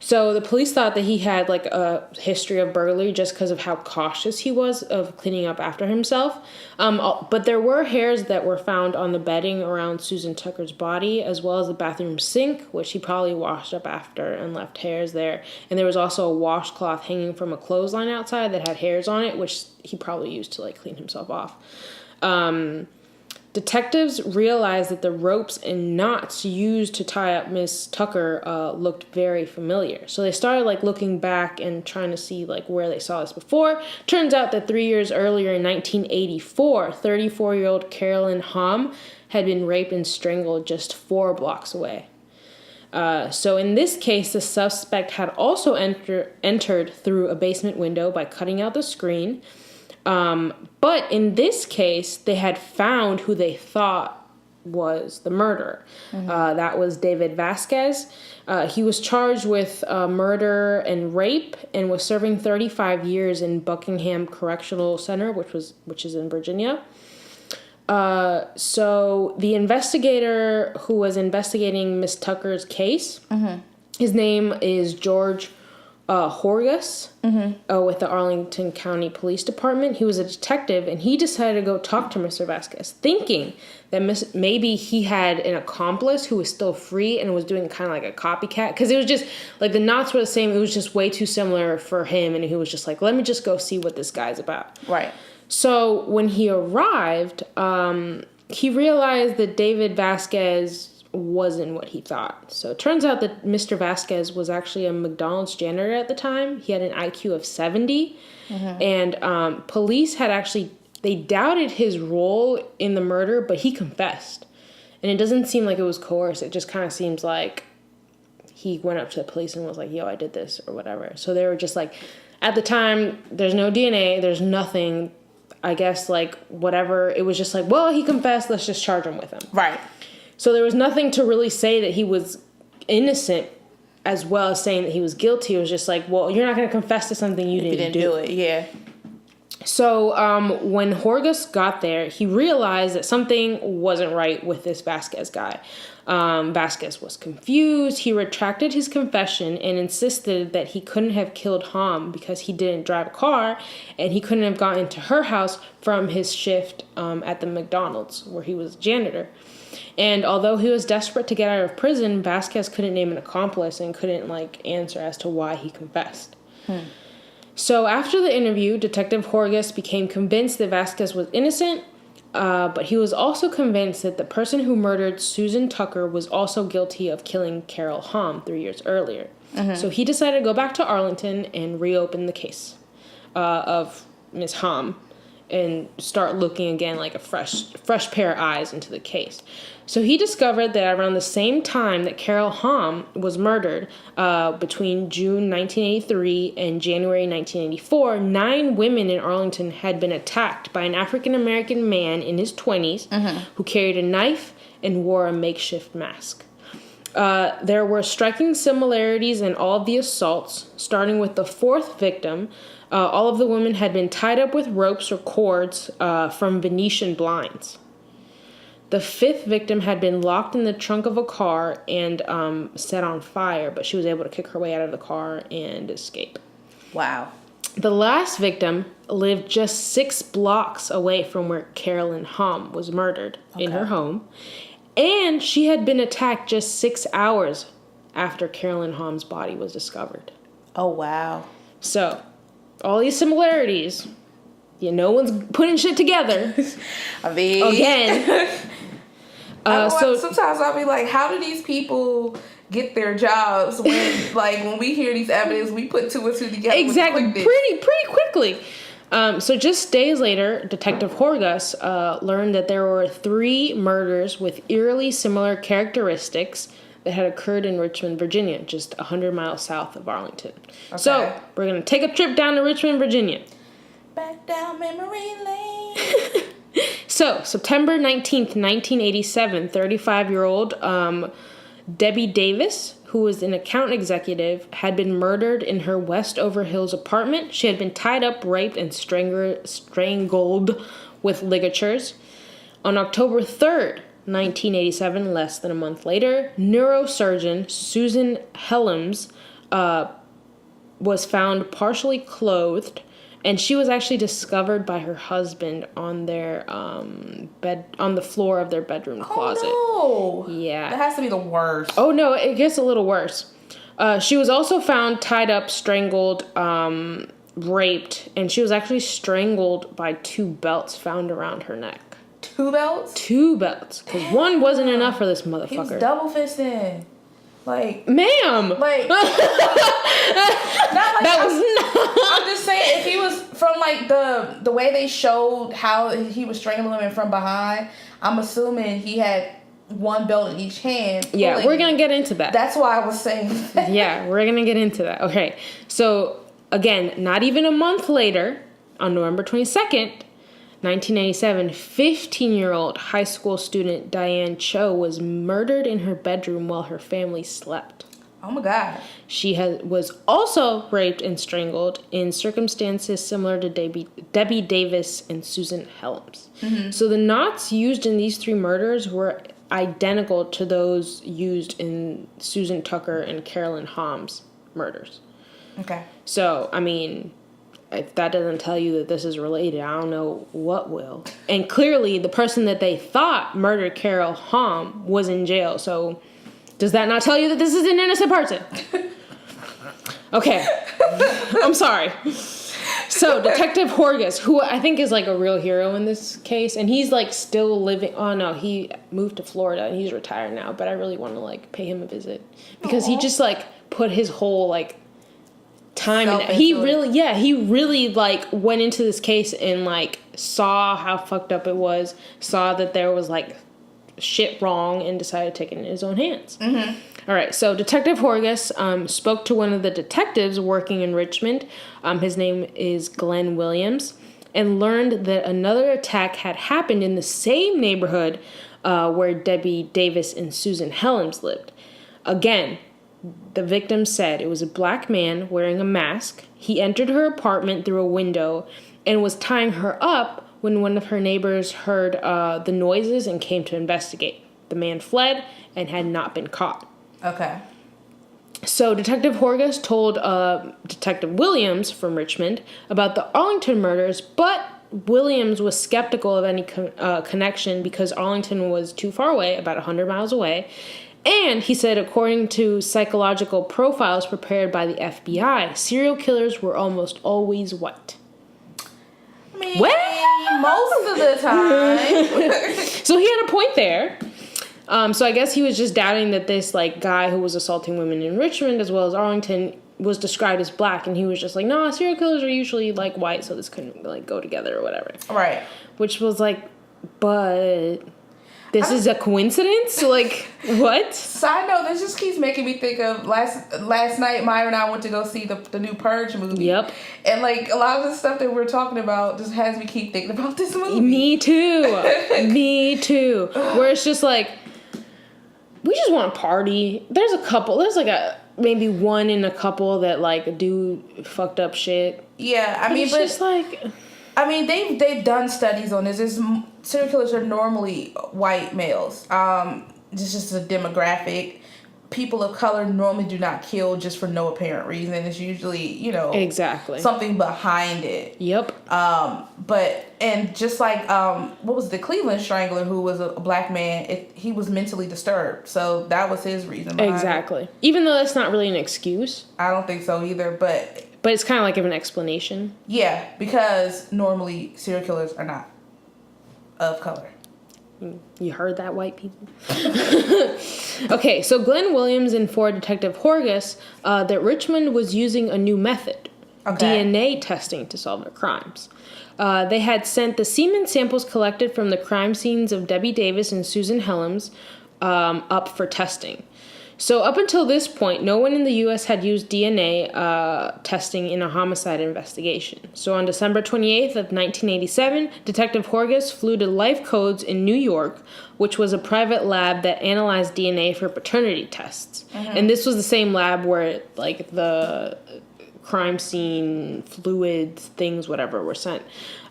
So the police thought that he had, like, a history of burglary just because of how cautious he was of cleaning up after himself. But there were hairs that were found on the bedding around Susan Tucker's body, as well as the bathroom sink, which he probably washed up after and left hairs there. And there was also a washcloth hanging from a clothesline outside that had hairs on it, which he probably used to, like, clean himself off. Detectives realized that the ropes and knots used to tie up Miss Tucker looked very familiar. So they started, like, looking back and trying to see, like, where they saw this before. Turns out that 3 years earlier in 1984, 34-year-old Carolyn Hom had been raped and strangled just 4 blocks away. So in this case, the suspect had also entered through a basement window by cutting out the screen. But in this case, they had found who they thought was the murderer. Mm-hmm. That was David Vasquez. He was charged with murder and rape and was serving 35 years in Buckingham Correctional Center, which is in Virginia. So the investigator who was investigating Miss Tucker's case, mm-hmm. his name is George Horgus, mm-hmm. With the Arlington County Police Department. He was a detective, and he decided to go talk to Mr. Vasquez, thinking that maybe he had an accomplice who was still free and was doing kind of like a copycat. Because it was just, like, the knots were the same. It was just way too similar for him, and he was just like, let me just go see what this guy's about. Right. So when he arrived, he realized that David Vasquez wasn't what he thought. So it turns out that Mr. Vasquez was actually a McDonald's janitor at the time. He had an IQ of 70. Mm-hmm. And police had they doubted his role in the murder, but he confessed. And it doesn't seem like it was coerced. It just kind of seems like he went up to the police and was like, yo, I did this, or whatever. So they were just like, at the time, there's no DNA, there's nothing. I guess, like, whatever. It was just like, well, he confessed, let's just charge him with him. Right. So there was nothing to really say that he was innocent, as well as saying that he was guilty. It was just like, well, you're not going to confess to something you didn't do. It, yeah. So when Horgus got there, he realized that something wasn't right with this Vasquez guy. Vasquez was confused. He retracted his confession and insisted that he couldn't have killed Hom because he didn't drive a car, and he couldn't have gotten to her house from his shift at the McDonald's where he was a janitor. And although he was desperate to get out of prison, Vasquez couldn't name an accomplice and couldn't, like, answer as to why he confessed. So after the interview, Detective Horgus became convinced that Vasquez was innocent, but he was also convinced that the person who murdered Susan Tucker was also guilty of killing Carol Hom 3 years earlier. So he decided to go back to Arlington and reopen the case of Miss Hom and start looking again like a fresh pair of eyes into the case. So he discovered that around the same time that Carol Hom was murdered, between June 1983 and January 1984, 9 women in Arlington had been attacked by an African-American man in his 20s who carried a knife and wore a makeshift mask. There were striking similarities in all of the assaults, starting with the 4th victim. All of the women had been tied up with ropes or cords from Venetian blinds. The 5th victim had been locked in the trunk of a car and set on fire, but she was able to kick her way out of the car and escape. Wow. The last victim lived just 6 blocks away from where Carolyn Hom was murdered in her home, and she had been attacked just 6 hours after Carolyn Hom's body was discovered. Oh, wow. So, all these similarities, no one's putting shit together. I mean... Again. Sometimes I'll be like, how do these people get their jobs when we hear these evidence, we put 2 and 2 together? Exactly. Pretty quickly. So just days later, Detective Horgus learned that there were 3 murders with eerily similar characteristics that had occurred in Richmond, Virginia, just 100 miles south of Arlington. Okay. So we're going to take a trip down to Richmond, Virginia. Back down memory lane. So, September 19th, 1987, 35-year-old Debbie Davis, who was an account executive, had been murdered in her Westover Hills apartment. She had been tied up, raped, and strangled with ligatures. On October 3rd, 1987, less than a month later, neurosurgeon Susan Helms was found partially clothed, and she was actually discovered by her husband on their on the floor of their bedroom closet. Oh no! Yeah, that has to be the worst. Oh no, it gets a little worse. She was also found tied up, strangled, raped, and she was actually strangled by 2 belts found around her neck. 2 belts? 2 belts, because one wasn't enough for this motherfucker. He was double fisting. Like, ma'am. Like, not like that was not. I'm just saying, if he was from like the way they showed how he was strangling him from behind, I'm assuming he had 1 belt in each hand. Yeah, we're gonna get into that. That's why I was saying that. Yeah, we're gonna get into that. Okay, so again, not even a month later, on November 22nd, 1987, 15-year-old high school student Diane Cho was murdered in her bedroom while her family slept. Oh my God. She was also raped and strangled in circumstances similar to Debbie Davis and Susan Helms. Mm-hmm. So the knots used in these 3 murders were identical to those used in Susan Tucker and Carolyn Hom's murders. Okay. So, I mean, if that doesn't tell you that this is related, I don't know what will. And clearly, the person that they thought murdered Carol Hom was in jail. So, does that not tell you that this is an innocent person? Okay. I'm sorry. So, Detective Horgus, who I think is like a real hero in this case, and he's like still living. Oh no, he moved to Florida and he's retired now, but I really want to like pay him a visit because he just like put his whole like time in it. He really like went into this case and like saw how fucked up it was, saw that there was like shit wrong, and decided to take it in his own hands. Mm-hmm. All right, so Detective Horgus spoke to one of the detectives working in Richmond. His name is Glenn Williams, and learned that another attack had happened in the same neighborhood where Debbie Davis and Susan Helms lived. Again, the victim said it was a black man wearing a mask. He entered her apartment through a window and was tying her up when one of her neighbors heard the noises and came to investigate. The man fled and had not been caught. Okay. So Detective Horgus told Detective Williams from Richmond about the Arlington murders, but Williams was skeptical of any connection because Arlington was too far away, about 100 miles away, And he said, according to psychological profiles prepared by the FBI, serial killers were almost always white. I mean, most of the time. So he had a point there. So I guess he was just doubting that this like guy who was assaulting women in Richmond as well as Arlington was described as black, and he was just like, no, serial killers are usually like white, so this couldn't like go together or whatever. Right. Which was like, but this is a coincidence? Like, what? Side note, this just keeps making me think of last night, Myra and I went to go see the new Purge movie. Yep. And, like, a lot of the stuff that we're talking about just has me keep thinking about this movie. Me too. Me too. Where it's just like, we just want to party. There's like maybe one in a couple that, like, do fucked up shit. Yeah, I mean, it's just like... I mean, they've done studies on this. Serial killers are normally white males. This is just a demographic. People of color normally do not kill just for no apparent reason. It's usually, exactly something behind it. Yep. And just like what was the Cleveland Strangler, who was a black man? He was mentally disturbed, so that was his reason. Exactly. Even though that's not really an excuse. I don't think so either, but it's kind of like an explanation. Yeah, because normally serial killers are not of color. You heard that, white people? Okay, so Glenn Williams informed Detective Horgus that Richmond was using a new method, DNA testing, to solve their crimes. They had sent the semen samples collected from the crime scenes of Debbie Davis and Susan Helms up for testing. So up until this point, no one in the U.S. had used DNA testing in a homicide investigation. So on December 28th of 1987, Detective Horgus flew to Life Codes in New York, which was a private lab that analyzed DNA for paternity tests. Mm-hmm. And this was the same lab where, like, the crime scene fluids, things, whatever, were sent.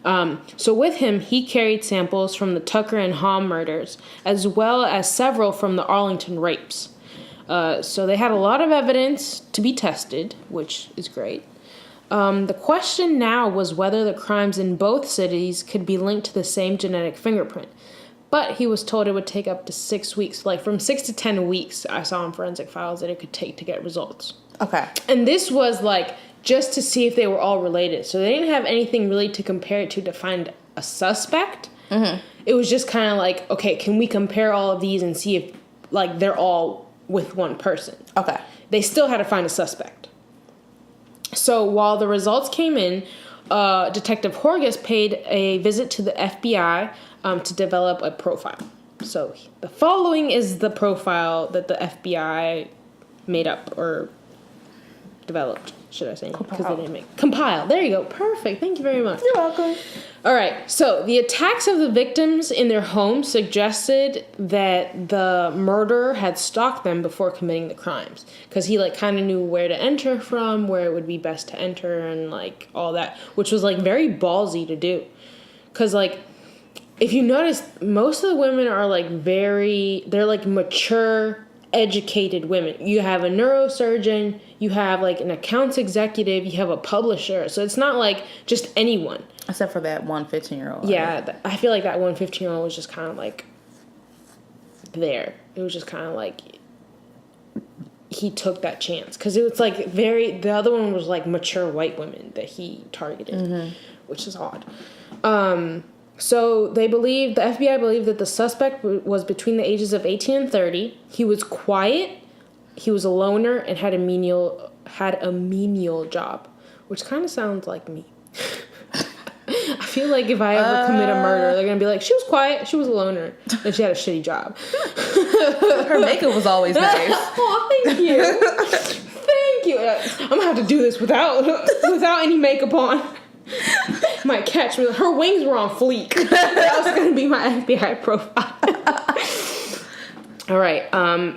So with him, he carried samples from the Tucker and Hall murders, as well as several from the Arlington rapes. So they had a lot of evidence to be tested, which is great. The question now was whether the crimes in both cities could be linked to the same genetic fingerprint. But he was told it would take up to 6 weeks. Like, from 6 to 10 weeks, I saw in Forensic Files that it could take to get results. Okay. And this was, like, just to see if they were all related. So they didn't have anything really to compare it to find a suspect. Mm-hmm. It was just kind of like, okay, can we compare all of these and see if, like, they're all with one person. Okay. They still had to find a suspect. So while the results came in, Detective Horgus paid a visit to the FBI to develop a profile. So the following is the profile that the FBI made up or developed, should I say? Because they didn't make... Compile. There you go. Perfect. Thank you very much. You're welcome. All right. So the attacks of the victims in their home suggested that the murderer had stalked them before committing the crimes. Because he, like, kind of knew where to enter from, where it would be best to enter, and, like, all that. Which was, like, very ballsy to do. Because, like, if you notice, most of the women are, like, they're, like, mature, educated women. You have a neurosurgeon, you have, like, an accounts executive, you have a publisher. So it's not, like, just anyone. Except for that one 15-year-old. Yeah, I feel like that one 15-year-old was just kind of, like, there. It was just kind of, like, he took that chance. Because it was, like, the other one was, like, mature white women that he targeted, which is odd. So the FBI believed that the suspect was between the ages of 18 and 30. He was quiet, he was a loner, and had a menial job, which kind of sounds like me. I feel like if I ever commit a murder, they're going to be like, she was quiet, she was a loner, and she had a shitty job. Her makeup was always nice. Oh, thank you. Thank you. I'm going to have to do this without any makeup on. Might catch me. Her wings were on fleek. That was going to be my FBI profile. All right.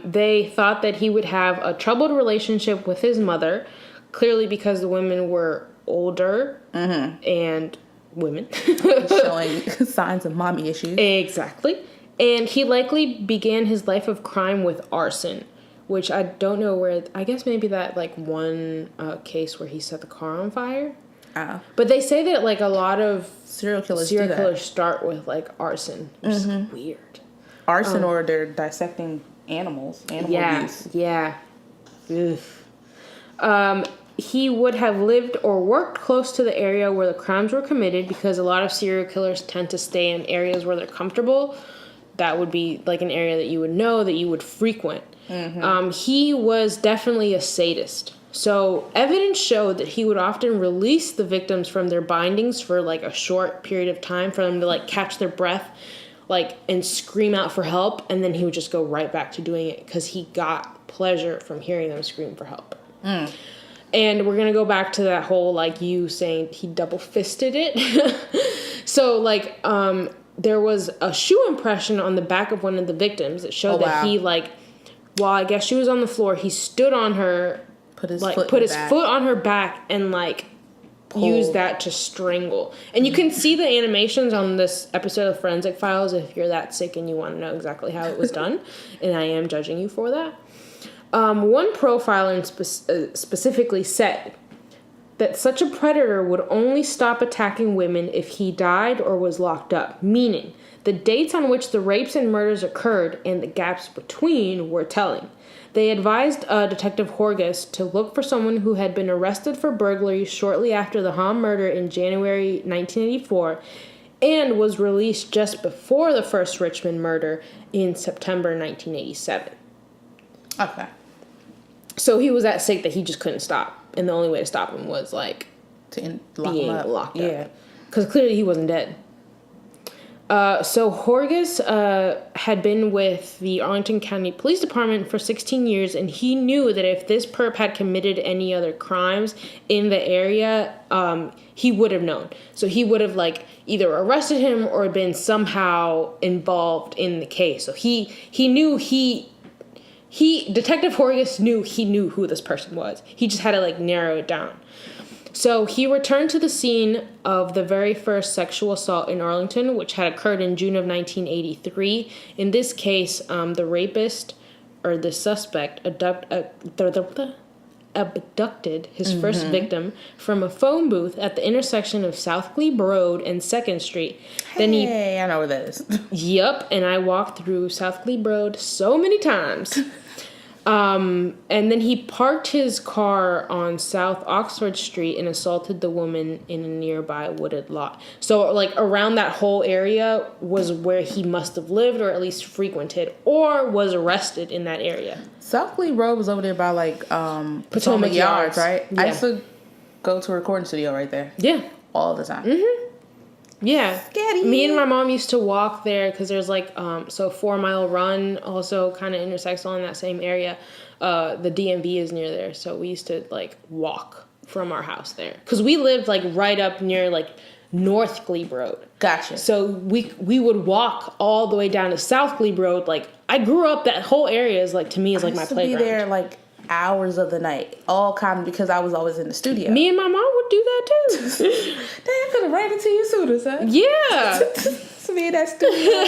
They thought that he would have a troubled relationship with his mother, clearly because the women were older and women. Showing signs of mommy issues. Exactly. And he likely began his life of crime with arson, which I don't know where... I guess maybe that, like, one case where he set the car on fire. But they say that, like, a lot of serial killers start with, like, arson, which is weird. Arson, or they're dissecting animal Yeah, abuse. yeah. Ugh. He would have lived or worked close to the area where the crimes were committed because a lot of serial killers tend to stay in areas where they're comfortable. That would be like an area that you would know, that you would frequent. He was definitely a sadist. So evidence showed that he would often release the victims from their bindings for like a short period of time for them to like catch their breath, like, and scream out for help. And then he would just go right back to doing it because he got pleasure from hearing them scream for help. And we're going to go back to that whole, like, you saying he double-fisted it. So, like, there was a shoe impression on the back of one of the victims that showed that he, like, while I guess she was on the floor, he stood on her, put his foot on her back and, like, used that to strangle. And you can see the animations on this episode of Forensic Files if you're that sick and you want to know exactly how it was done. And I am judging you for that. One profiler specifically said that such a predator would only stop attacking women if he died or was locked up, meaning the dates on which the rapes and murders occurred and the gaps between were telling. They advised Detective Horgus to look for someone who had been arrested for burglary shortly after the Hahn murder in January 1984 and was released just before the first Richmond murder in September 1987. Okay. So he was that sick that he just couldn't stop. And the only way to stop him was, like, to lock him up. Locked up. Yeah. Because clearly he wasn't dead. So Horgus had been with the Arlington County Police Department for 16 years, and he knew that if this perp had committed any other crimes in the area, he would have known. So he would have, like, either arrested him or been somehow involved in the case. So he knew Detective Horgus knew who this person was. He just had to, like, narrow it down. So he returned to the scene of the very first sexual assault in Arlington, which had occurred in June of 1983. In this case, the rapist, or the suspect, abducted his first victim from a phone booth at the intersection of South Glebe Road and 2nd Street. Hey, I know where that is. Yep, and I walked through South Glebe Road so many times. And then he parked his car on South Oxford Street and assaulted the woman in a nearby wooded lot. So, like, around that whole area was where he must have lived or at least frequented or was arrested in that area. South Glebe Road was over there by, like, Potomac Yards, right? Yeah. I used to go to a recording studio right there. Yeah. All the time. Mm-hmm. Yeah. Scary. Me and my mom used to walk there because there's, like, 4 Mile Run also kind of intersects on that same area. The DMV is near there, so we used to, like, walk from our house there. Because we lived, like, right up near, like, North Glebe Road. Gotcha. So we would walk all the way down to South Glebe Road. Like, I grew up, that whole area is, like, to me, is, like, my playground. I used to be there, like, hours of the night. All kind of because I was always in the studio. Me and my mom would do that, too. Damn, I could have ran into you sooner, son. Yeah. To me in that studio.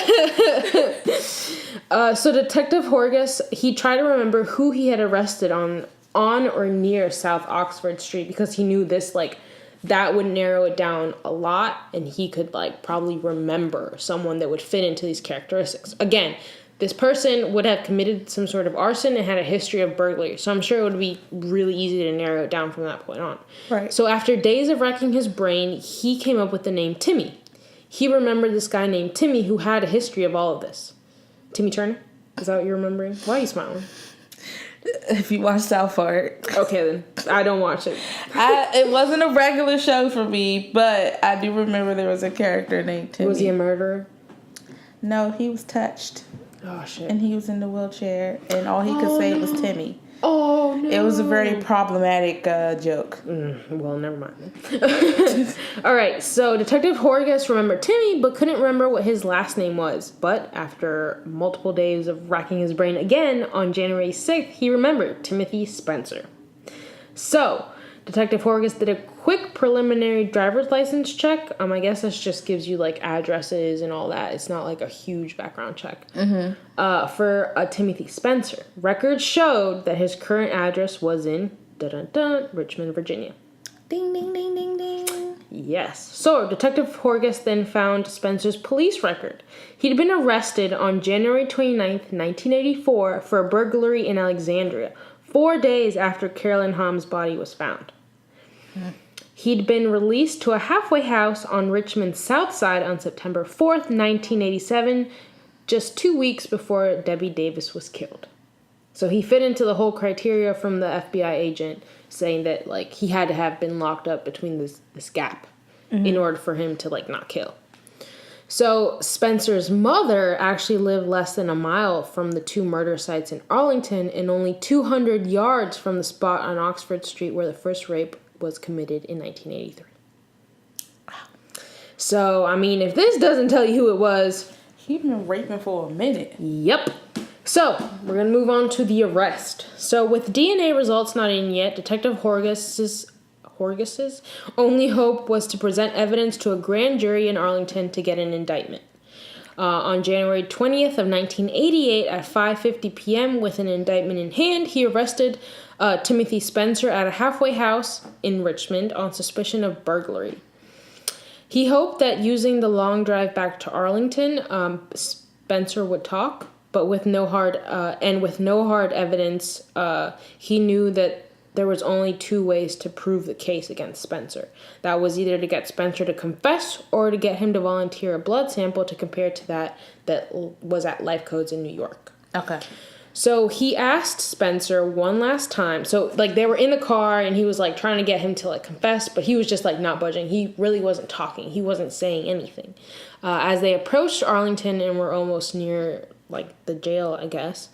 So Detective Horgus, he tried to remember who he had arrested on or near South Oxford Street because he knew this, like, that would narrow it down a lot, and he could, like, probably remember someone that would fit into these characteristics. Again, this person would have committed some sort of arson and had a history of burglary, so I'm sure it would be really easy to narrow it down from that point on. Right. So after days of racking his brain, he came up with the name Timmy. He remembered this guy named Timmy who had a history of all of this. Timmy Turner? Is that what you're remembering? Why are you smiling? If you watch South Park. Okay, then. I don't watch it. It wasn't a regular show for me, but I do remember there was a character named Timmy. Was he a murderer? No, he was touched. Oh, shit. And he was in the wheelchair, and all he could say was Timmy. Oh, no. It was a very problematic joke. Well, never mind. All right, so Detective Horgus remembered Timmy, but couldn't remember what his last name was. But after multiple days of racking his brain again, on January 6th, he remembered Timothy Spencer. So, Detective Horgus did a quick preliminary driver's license check. I guess this just gives you, like, addresses and all that. It's not, like, a huge background check. For Timothy Spencer. Records showed that his current address was in Richmond, Virginia. Ding, ding, ding, ding, ding. Yes. So, Detective Horgus then found Spencer's police record. He'd been arrested on January 29th, 1984 for a burglary in Alexandria, 4 days after Carolyn Hamm's body was found. He'd been released to a halfway house on Richmond's South Side on September 4th, 1987, just 2 weeks before Debbie Davis was killed. So he fit into the whole criteria from the FBI agent saying that, like, he had to have been locked up between this gap in order for him to, like, not kill. So Spencer's mother actually lived less than a mile from the 2 murder sites in Arlington and only 200 yards from the spot on Oxford Street where the first rape was committed in 1983. So, I mean, if this doesn't tell you who it was... He's been raping for a minute. Yep. So, we're going to move on to the arrest. So, with DNA results not in yet, Detective Horgus's only hope was to present evidence to a grand jury in Arlington to get an indictment. On January 20th of 1988 at 5:50 p.m., with an indictment in hand, he arrested Timothy Spencer at a halfway house in Richmond on suspicion of burglary. He hoped that using the long drive back to Arlington, Spencer would talk, but with no hard evidence, he knew that there was only 2 ways to prove the case against Spencer. That was either to get Spencer to confess or to get him to volunteer a blood sample to compare to that was at Life Codes in New York. Okay. So he asked Spencer one last time. So, like, they were in the car and he was, like, trying to get him to, like, confess, but he was just, like, not budging. He really wasn't talking. He wasn't saying anything. As they approached Arlington and were almost near, like, the jail, I guess,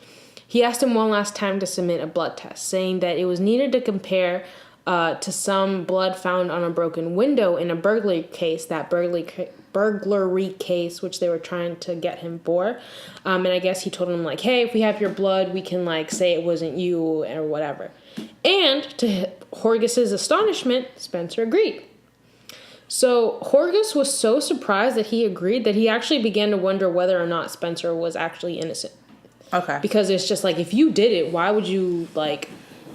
he asked him one last time to submit a blood test, saying that it was needed to compare to some blood found on a broken window in a burglary case, burglary case which they were trying to get him for. And I guess he told him, like, hey, if we have your blood, we can, like, say it wasn't you or whatever. And to Horgus's astonishment, Spencer agreed. So Horgus was so surprised that he agreed that he actually began to wonder whether or not Spencer was actually innocent. Okay. Because it's just like, if you did it, why would you, like,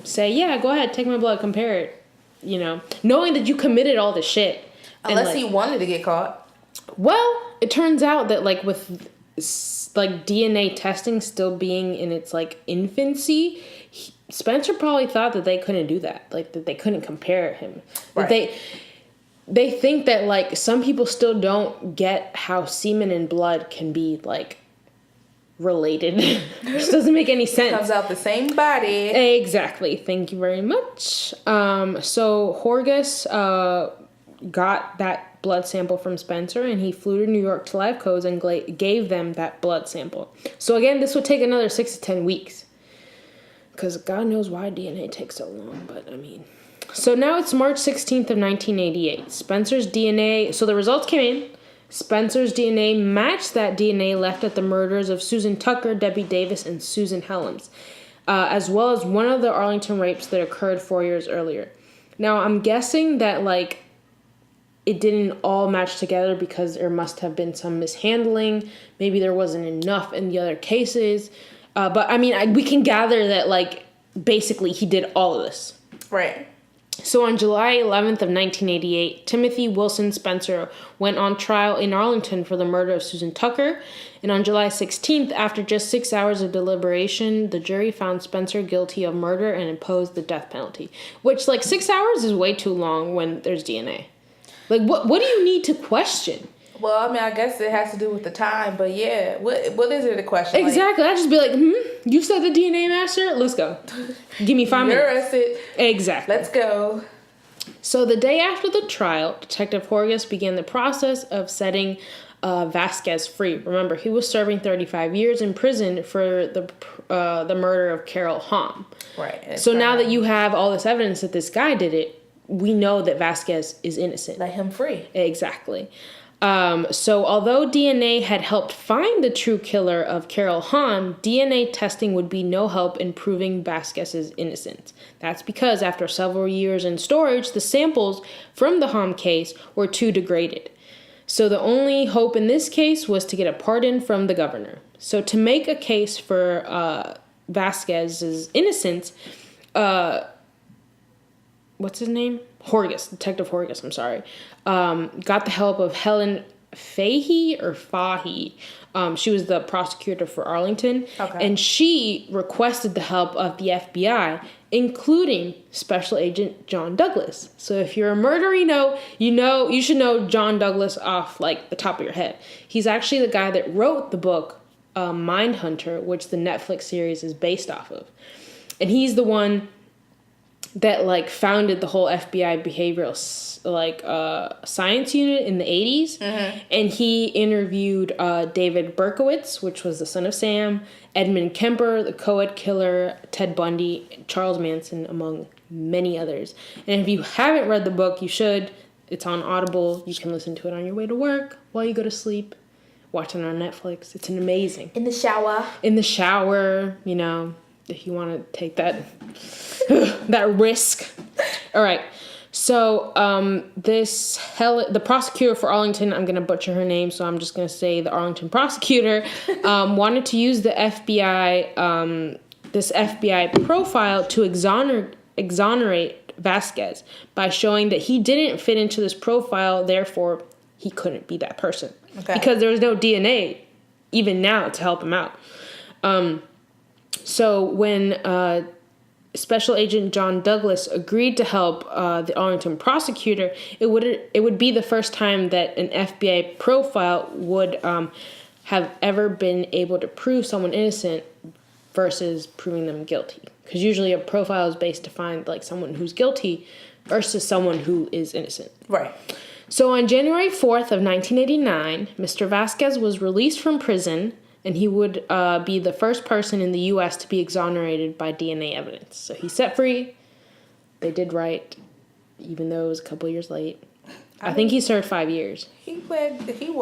say, yeah, go ahead, take my blood, compare it, you know, knowing that you committed all this shit. Unless and, like, he wanted to get caught. Well, it turns out that, like, with, like, DNA testing still being in its, like, infancy, Spencer probably thought that they couldn't do that, like, that they couldn't compare him. That right. They think that, like, some people still don't get how semen and blood can be, like, related. Which doesn't make any sense. Comes out the same body. Exactly. Thank you very much. So Horgus got that blood sample from Spencer, and he flew to New York to Life Codes and gave them that blood sample. So again, this would take another 6 to 10 weeks. Because God knows why DNA takes so long, but I mean... So now it's March 16th of 1988. Spencer's DNA... So the results came in. Spencer's DNA matched that DNA left at the murders of Susan Tucker, Debbie Davis, and Susan Helms, as well as one of the Arlington rapes that occurred 4 years earlier. Now, I'm guessing that, like, it didn't all match together because there must have been some mishandling. Maybe there wasn't enough in the other cases. But, I mean, we can gather that, like, basically he did all of this. Right. So on July 11th of 1988, Timothy Wilson Spencer went on trial in Arlington for the murder of Susan Tucker. And on July 16th, after just 6 hours of deliberation, the jury found Spencer guilty of murder and imposed the death penalty. Which, like, 6 hours is way too long when there's DNA. Like, what do you need to question? Well, I mean, I guess it has to do with the time, but yeah, what is it a question? Exactly. I'd just be like, you said the DNA master? Let's go. Give me 5 minutes. You're arrested. Exactly. Let's go. So the day after the trial, Detective Horgus began the process of setting Vasquez free. Remember, he was serving 35 years in prison for the murder of Carol Hamm. Right. So now that you have all this evidence that this guy did it, we know that Vasquez is innocent. Let him free. Exactly. So although DNA had helped find the true killer of Carol Hamm, DNA testing would be no help in proving Vasquez's innocence. That's because after several years in storage, the samples from the Hamm case were too degraded. So the only hope in this case was to get a pardon from the governor. So to make a case for Vasquez's innocence, what's his name? Detective Horgus, I'm sorry, got the help of Helen Fahey. She was the prosecutor for Arlington. Okay. And she requested the help of the FBI, including Special Agent John Douglas. So if you're a murderer, you should know John Douglas off like the top of your head. He's actually the guy that wrote the book Mindhunter, which the Netflix series is based off of. And he's the one that like founded the whole FBI behavioral science unit in the 80s. Mm-hmm. And he interviewed David Berkowitz, which was the son of Sam, Edmund Kemper, the co-ed killer, Ted Bundy, Charles Manson, among many others. And if you haven't read the book, you should. It's on Audible. You can listen to it on your way to work, while you go to sleep, watch it on Netflix. It's an amazing. In the shower, if you want to take that risk. All right. So the prosecutor for Arlington, I'm going to butcher her name, so I'm just going to say the Arlington prosecutor, wanted to use the FBI, this FBI profile to exonerate Vasquez by showing that he didn't fit into this profile, therefore he couldn't be that person. Okay. Because there was no DNA, even now, to help him out. So when Special Agent John Douglas agreed to help the Arlington prosecutor, it would be the first time that an FBI profile would have ever been able to prove someone innocent versus proving them guilty. Because usually a profile is based to find like someone who's guilty versus someone who is innocent. Right. So on January 4th of 1989, Mr. Vasquez was released from prison, and he would be the first person in the U.S. to be exonerated by DNA evidence. So he's set free. They did right, even though it was a couple years late. I think he served 5 years. He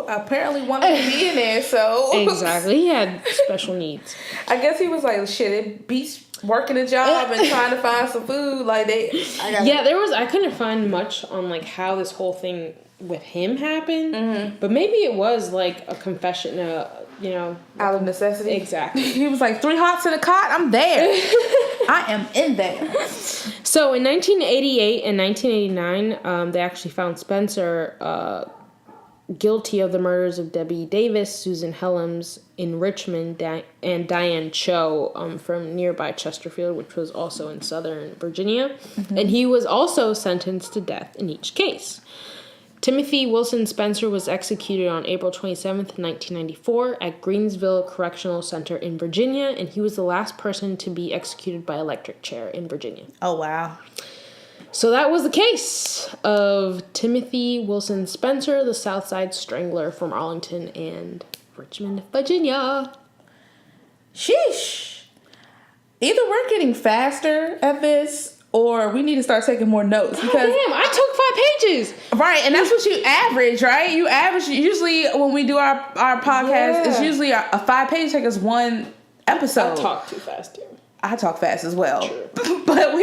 apparently wanted to be in there, so... Exactly. He had special needs. I guess he was like, shit, it beats working a job and trying to find some food. I couldn't find much on like how this whole thing with him happened. Mm-hmm. But maybe it was like a confession, out of necessity. Exactly. He was like, 3 hots in a cot, I'm there. I am in there. So in 1988 and 1989, they actually found Spencer guilty of the murders of Debbie Davis, Susan Helms in Richmond, and Diane Cho from nearby Chesterfield, which was also in Southern Virginia. Mm-hmm. And he was also sentenced to death in each case. Timothy Wilson Spencer was executed on April 27th, 1994 at Greensville Correctional Center in Virginia, and he was the last person to be executed by electric chair in Virginia. Oh, wow. So that was the case of Timothy Wilson Spencer, the Southside Strangler from Arlington and Richmond, Virginia. Sheesh. Either we're getting faster at this, or we need to start taking more notes. Because I took 5 pages. Right, and that's what you average, right? You average, usually when we do our podcast, it's usually a 5-page take us one episode. I talk too fast, too. I talk fast as well. True. But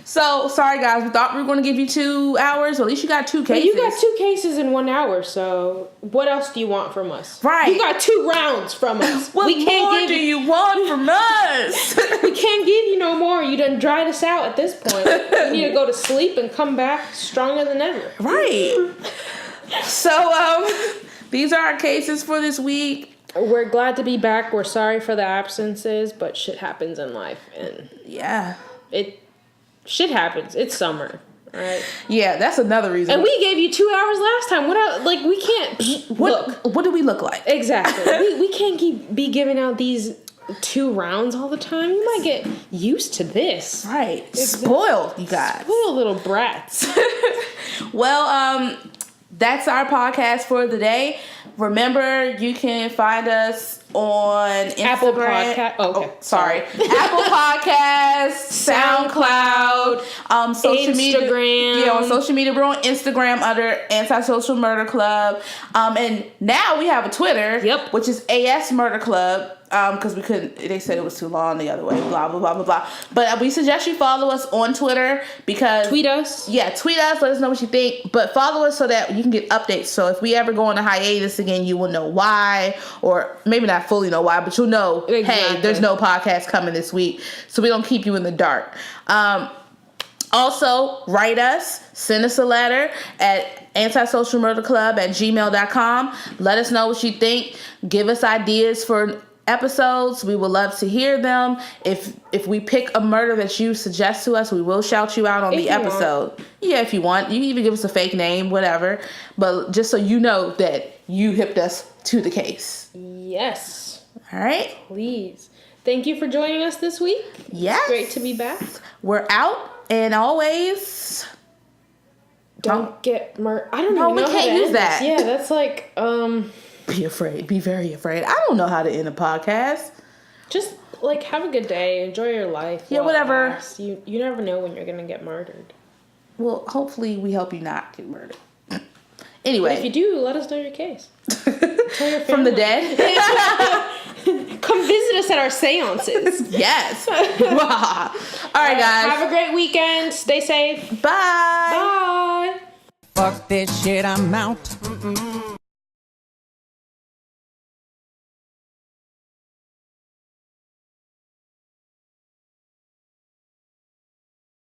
sorry guys, we thought we were going to give you 2 hours, but at least you got 2 cases. But you got 2 cases in 1 hour, so what else do you want from us? Right. You got 2 rounds from us. What more do you want from us? We can't give you no more. You done dried us out at this point. You need to go to sleep and come back stronger than ever. Right. So, these are our cases for this week. We're glad to be back. We're sorry for the absences, but shit happens in life, and shit happens. It's summer, right? Yeah, that's another reason. And we gave you 2 hours last time. What else? Like, we can't What do we look like? Exactly. we can't be giving out these 2 rounds all the time. You might get used to this. Right. Spoiled, you guys. Spoiled little brats. Well, that's our podcast for the day. Remember, you can find us on Instagram. Apple Podcast. Oh, sorry. Apple Podcasts, SoundCloud, social media. Instagram. Yeah, on social media. We're on Instagram under AntiSocial Murder Club. And now we have a Twitter. Yep. Which is AS Murder Club. Because we couldn't, they said it was too long the other way, blah, blah, blah, blah, blah. But we suggest you follow us on Twitter because... Tweet us. Yeah, tweet us, let us know what you think. But follow us so that you can get updates. So if we ever go on a hiatus again, you will know why. Or maybe not fully know why, but you'll know, hey, there's no podcast coming this week. So we don't keep you in the dark. Also, write us, send us a letter at AntiSocialMurderClub@gmail.com. Let us know what you think. Give us ideas for episodes. We would love to hear them. If we pick a murder that you suggest to us, we will shout you out on the episode. Yeah, if you want. You can even give us a fake name, whatever. But just so you know that you hipped us to the case. Yes. All right. Please. Thank you for joining us this week. Yes. It's great to be back. We're out, and always don't get murdered. I don't No, even we know how can't to use end that. this. Yeah, that's like be afraid. Be very afraid. I don't know how to end a podcast. just like have a good day, enjoy your life. Yeah, while it whatever. lasts. You never know when you're gonna get murdered. Well, hopefully we help you not get murdered. Anyway. But if you do, let us know your case. Tell your family. From the dead? Come visit us at our seances. Yes. Wow. All right, guys. Have a great weekend. Stay safe. Bye. Bye. Fuck this shit, I'm out.